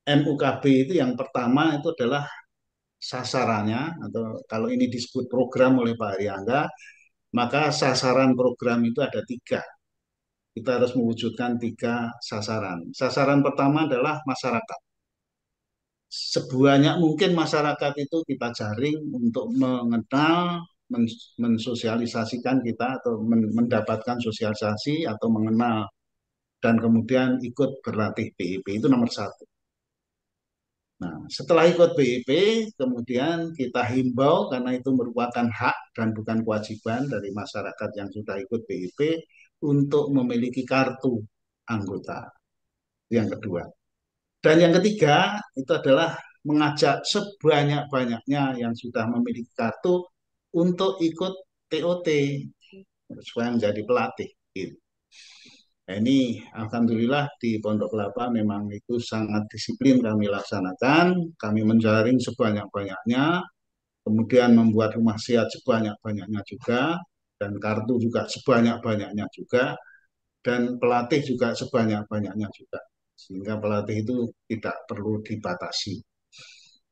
Speaker 11: MUKB itu yang pertama itu adalah sasarannya, atau kalau ini disebut program oleh Pak Aryangga, maka sasaran program itu ada 3. Kita harus mewujudkan 3 sasaran. Sasaran pertama adalah masyarakat. Sebanyak mungkin masyarakat itu kita jaring untuk mengenal, mensosialisasikan kita atau mendapatkan sosialisasi atau mengenal dan kemudian ikut berlatih BIP itu nomor 1. Nah, setelah ikut BIP, kemudian kita himbau karena itu merupakan hak dan bukan kewajiban dari masyarakat yang sudah ikut BIP untuk memiliki kartu anggota. yang kedua. Dan yang ketiga itu adalah mengajak sebanyak-banyaknya yang sudah memiliki kartu untuk ikut TOT supaya menjadi pelatih. Gitu. Nah, ini alhamdulillah di Pondok Kelapa memang itu sangat disiplin kami laksanakan. Kami menjaring sebanyak-banyaknya, kemudian membuat rumah sehat sebanyak-banyaknya juga, dan kartu juga sebanyak-banyaknya juga, dan pelatih juga sebanyak-banyaknya juga. Sehingga pelatih itu tidak perlu dibatasi.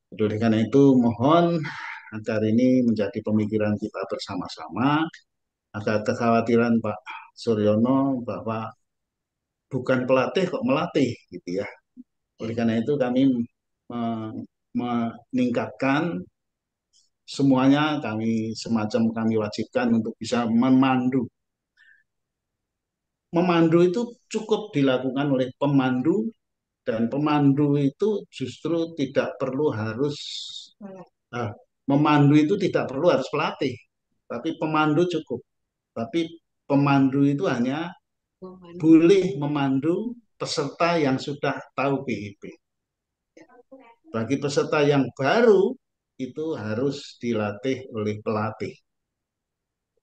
Speaker 11: Oleh karena itu mohon agar ini menjadi pemikiran kita bersama-sama, agar kekhawatiran Pak Suryono bahwa bukan pelatih kok melatih gitu ya. Oleh karena itu kami meningkatkan semuanya, kami wajibkan untuk bisa memandu. Memandu itu cukup dilakukan oleh pemandu, dan pemandu itu justru tidak perlu harus memandu itu tidak perlu harus pelatih, tapi pemandu cukup. Tapi pemandu itu hanya boleh memandu peserta yang sudah tahu BIP. Bagi peserta yang baru itu harus dilatih oleh pelatih.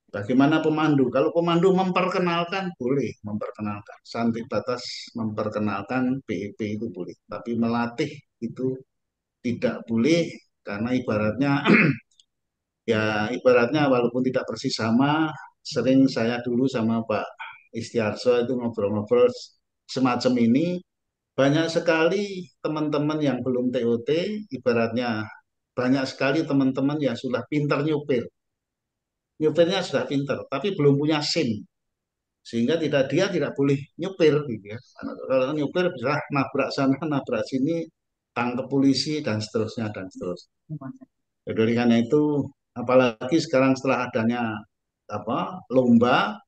Speaker 11: Bagaimana pemandu? Kalau pemandu memperkenalkan, boleh memperkenalkan. Sampai batas memperkenalkan BIP itu boleh. Tapi melatih itu tidak boleh, karena ibaratnya ya ibaratnya walaupun tidak persis sama, sering saya dulu sama Pak Istiarso itu ngobrol-ngobrol semacam ini. Banyak sekali teman-teman yang belum TOT, ibaratnya banyak sekali teman-teman yang sudah pintar nyupir. Nyupirnya sudah pintar, tapi belum punya SIM. Sehingga dia tidak boleh nyupir. Gitu ya. Kalau nyupir bisa nabrak sana, nabrak sini, tangkap polisi, dan seterusnya, dan seterusnya. Jadi karena itu, apalagi sekarang setelah adanya lomba,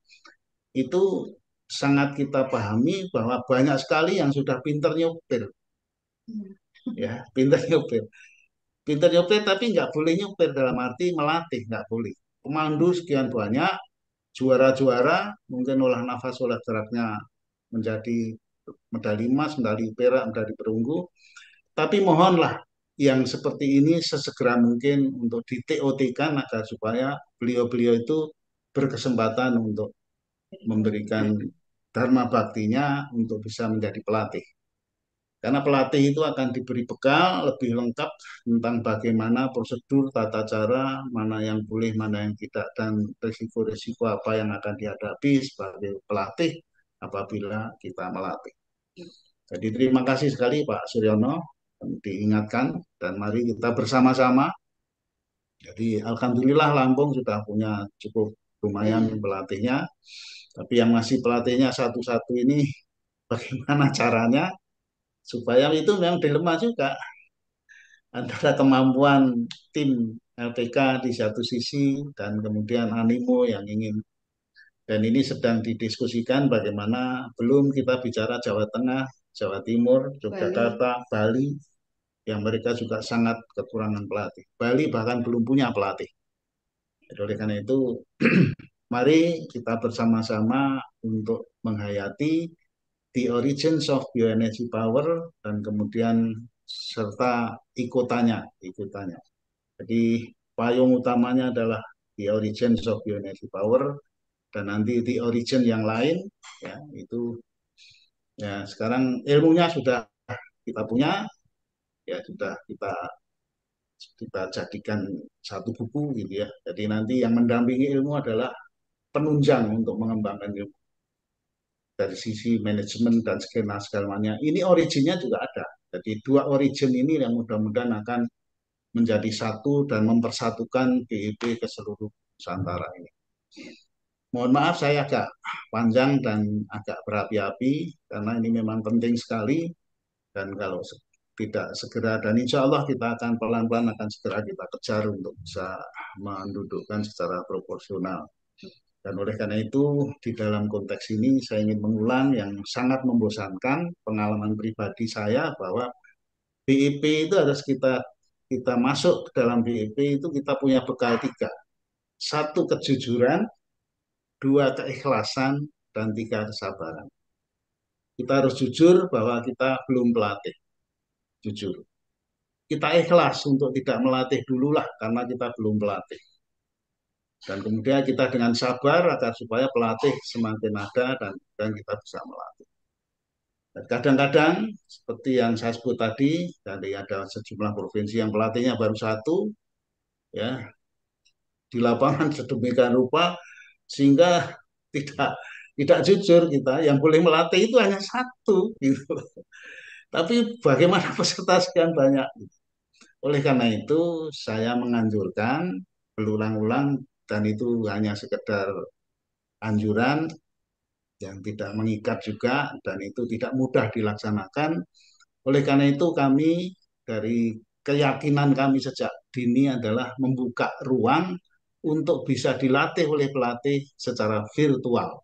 Speaker 11: itu sangat kita pahami bahwa banyak sekali yang sudah pintar nyupir. Ya, pintar nyupir. Pintar nyopir tapi nggak boleh nyopir dalam arti melatih, nggak boleh. Pemandu sekian banyak, juara-juara, mungkin olah nafas, olah geraknya menjadi medali emas, medali perak, medali perunggu. Tapi mohonlah yang seperti ini sesegera mungkin untuk di TOT-kan agar supaya beliau-beliau itu berkesempatan untuk memberikan dharma baktinya untuk bisa menjadi pelatih. Karena pelatih itu akan diberi bekal lebih lengkap tentang bagaimana prosedur, tata cara, mana yang boleh, mana yang tidak, dan risiko-risiko apa yang akan dihadapi sebagai pelatih apabila kita melatih. Jadi terima kasih sekali Pak Suryono, diingatkan, dan mari kita bersama-sama. Jadi alhamdulillah Lampung sudah punya cukup lumayan pelatihnya, tapi yang masih pelatihnya satu-satu ini bagaimana caranya? Supaya itu memang dilema juga antara kemampuan tim LPK di satu sisi dan kemudian animo yang ingin. Dan ini sedang didiskusikan bagaimana, belum kita bicara Jawa Tengah, Jawa Timur, Yogyakarta, Bali, yang mereka juga sangat kekurangan pelatih. Bali bahkan belum punya pelatih. Oleh karena itu, mari kita bersama-sama untuk menghayati The Origins of Bioenergy Power, dan kemudian serta ikutannya. Jadi payung utamanya adalah The Origins of Bioenergy Power, dan nanti The Origin yang lain, ya itu ya sekarang ilmunya sudah kita punya, ya sudah kita jadikan satu buku gitu ya. Jadi nanti yang mendampingi ilmu adalah penunjang untuk mengembangkan ilmu. Dari sisi manajemen dan segalanya. Ini originnya juga ada. Jadi dua origin ini yang mudah-mudahan akan menjadi satu dan mempersatukan BIP ke seluruh Nusantara ini. Mohon maaf saya agak panjang dan agak berapi-api karena ini memang penting sekali, dan kalau tidak segera, dan insya Allah kita akan pelan-pelan akan segera kita kejar untuk bisa mendudukkan secara proporsional. Dan oleh karena itu, di dalam konteks ini saya ingin mengulang yang sangat membosankan pengalaman pribadi saya bahwa BIP itu harus kita masuk ke dalam BIP itu kita punya bekal 3. 1, kejujuran, 2, keikhlasan, dan 3, kesabaran. Kita harus jujur bahwa kita belum pelatih. Jujur. Kita ikhlas untuk tidak melatih dulu lah, karena kita belum pelatih. Dan kemudian kita dengan sabar agar supaya pelatih semakin ada dan kita bisa melatih. Dan kadang-kadang seperti yang saya sebut tadi, tadi ada sejumlah provinsi yang pelatihnya baru satu, ya, di lapangan sedemikian rupa sehingga tidak jujur kita. Yang boleh melatih itu hanya satu, gitu. Tapi bagaimana peserta sekian banyak? Oleh karena itu saya menganjurkan berulang-ulang, dan itu hanya sekedar anjuran yang tidak mengikat juga, dan itu tidak mudah dilaksanakan. Oleh karena itu kami, dari keyakinan kami sejak dini adalah membuka ruang untuk bisa dilatih oleh pelatih secara virtual.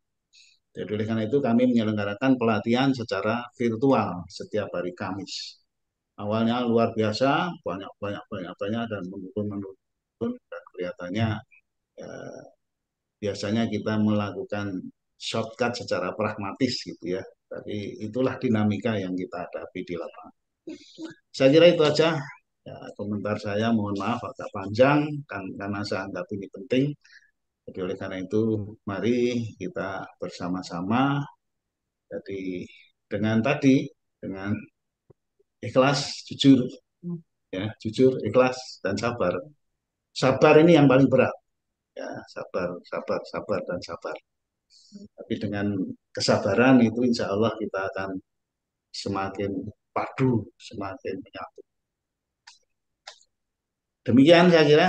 Speaker 11: Jadi oleh karena itu kami menyelenggarakan pelatihan secara virtual setiap hari Kamis. Awalnya luar biasa, banyak dan menurun, dan kelihatannya biasanya kita melakukan shortcut secara pragmatis gitu ya. Tapi itulah dinamika yang kita hadapi di lapangan. Saya kira itu aja ya, komentar saya. Mohon maaf agak panjang karena saya anggap ini penting. Jadi oleh karena itu mari kita bersama-sama, jadi dengan ikhlas, jujur, ya, jujur, ikhlas, dan sabar. Sabar ini yang paling berat, ya, sabar, dan sabar. Tapi dengan kesabaran itu insya Allah kita akan semakin padu, semakin menyatu. Demikian saya kira,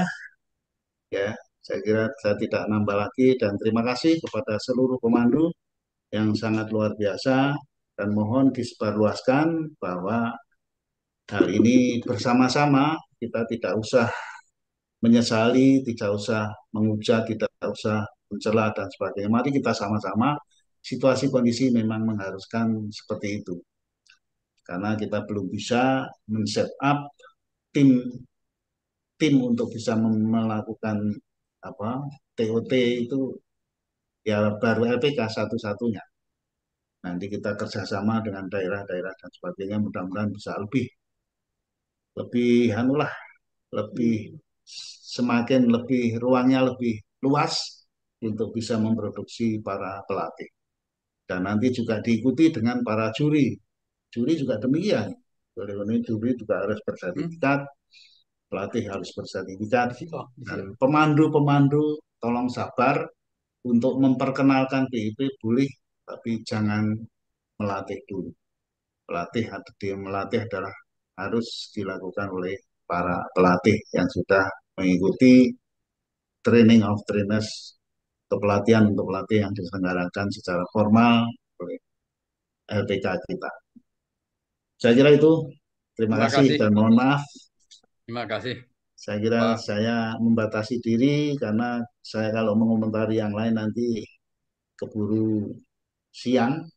Speaker 11: ya, saya tidak nambah lagi, dan terima kasih kepada seluruh pemandu yang sangat luar biasa, dan mohon disebarluaskan bahwa hal ini bersama-sama, kita tidak usah menyesali, tidak usah menghujat, tidak usah mencela dan sebagainya. Mari kita sama-sama, situasi kondisi memang mengharuskan seperti itu. Karena kita belum bisa men-set up tim untuk bisa melakukan TOT itu ya baru LPK satu-satunya. Nanti kita kerjasama dengan daerah-daerah dan sebagainya, mudah-mudahan bisa lebih semakin lebih ruangnya lebih luas untuk bisa memproduksi para pelatih. Dan nanti juga diikuti dengan para juri. Juri juga demikian. Juri juga harus bersertifikat, pelatih harus bersertifikat, dan pemandu-pemandu tolong sabar untuk memperkenalkan PIP boleh, tapi jangan melatih dulu. Melatih adalah harus dilakukan oleh para pelatih yang sudah mengikuti training of trainers atau pelatihan untuk pelatih yang diselenggarakan secara formal oleh LPK kita. Saya kira itu. Terima kasih dan mohon maaf.
Speaker 2: Terima kasih.
Speaker 11: Saya kira saya membatasi diri karena saya kalau mengomentari yang lain nanti keburu siang.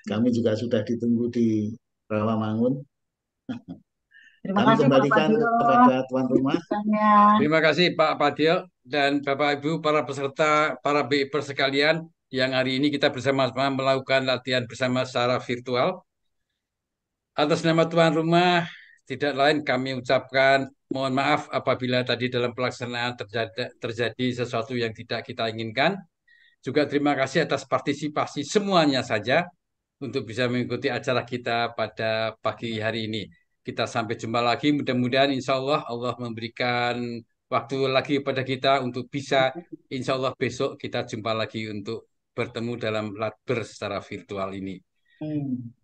Speaker 11: Kami juga sudah ditunggu di Rawamangun. Kami kembalikan kepada tuan rumah.
Speaker 2: Terima kasih Pak Fadil dan Bapak Ibu para peserta, para BIPer sekalian, yang hari ini kita bersama-sama melakukan latihan bersama secara virtual. Atas nama tuan rumah, tidak lain kami ucapkan mohon maaf apabila tadi dalam pelaksanaan terjadi sesuatu yang tidak kita inginkan. Juga terima kasih atas partisipasi semuanya saja untuk bisa mengikuti acara kita pada pagi hari ini. Kita sampai jumpa lagi, mudah-mudahan insya Allah Allah memberikan waktu lagi kepada kita untuk bisa insya Allah besok kita jumpa lagi untuk bertemu dalam latber secara virtual ini.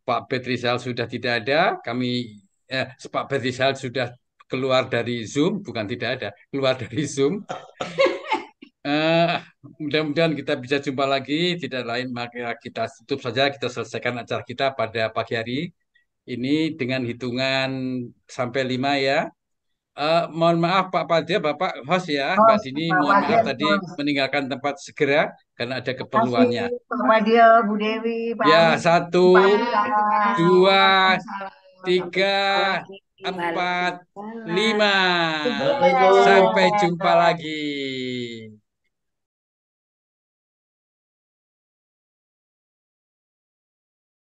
Speaker 2: Pak Petrizal sudah tidak ada, Pak Petrizal sudah keluar dari Zoom, bukan tidak ada, keluar dari Zoom. Mudah-mudahan kita bisa jumpa lagi, tidak lain maka kita tutup saja, kita selesaikan acara kita pada pagi hari ini dengan hitungan sampai 5 ya. Mohon maaf Pak Padya, Bapak host ya, Mbak Dini, mohon maaf tadi meninggalkan tempat segera karena ada keperluannya.
Speaker 8: Pak Padya, Bu Dewi, Pak
Speaker 2: Ya,
Speaker 8: Amin,
Speaker 2: 1,
Speaker 8: Pak
Speaker 2: 2, 3, 4, 5. Sampai jumpa lagi.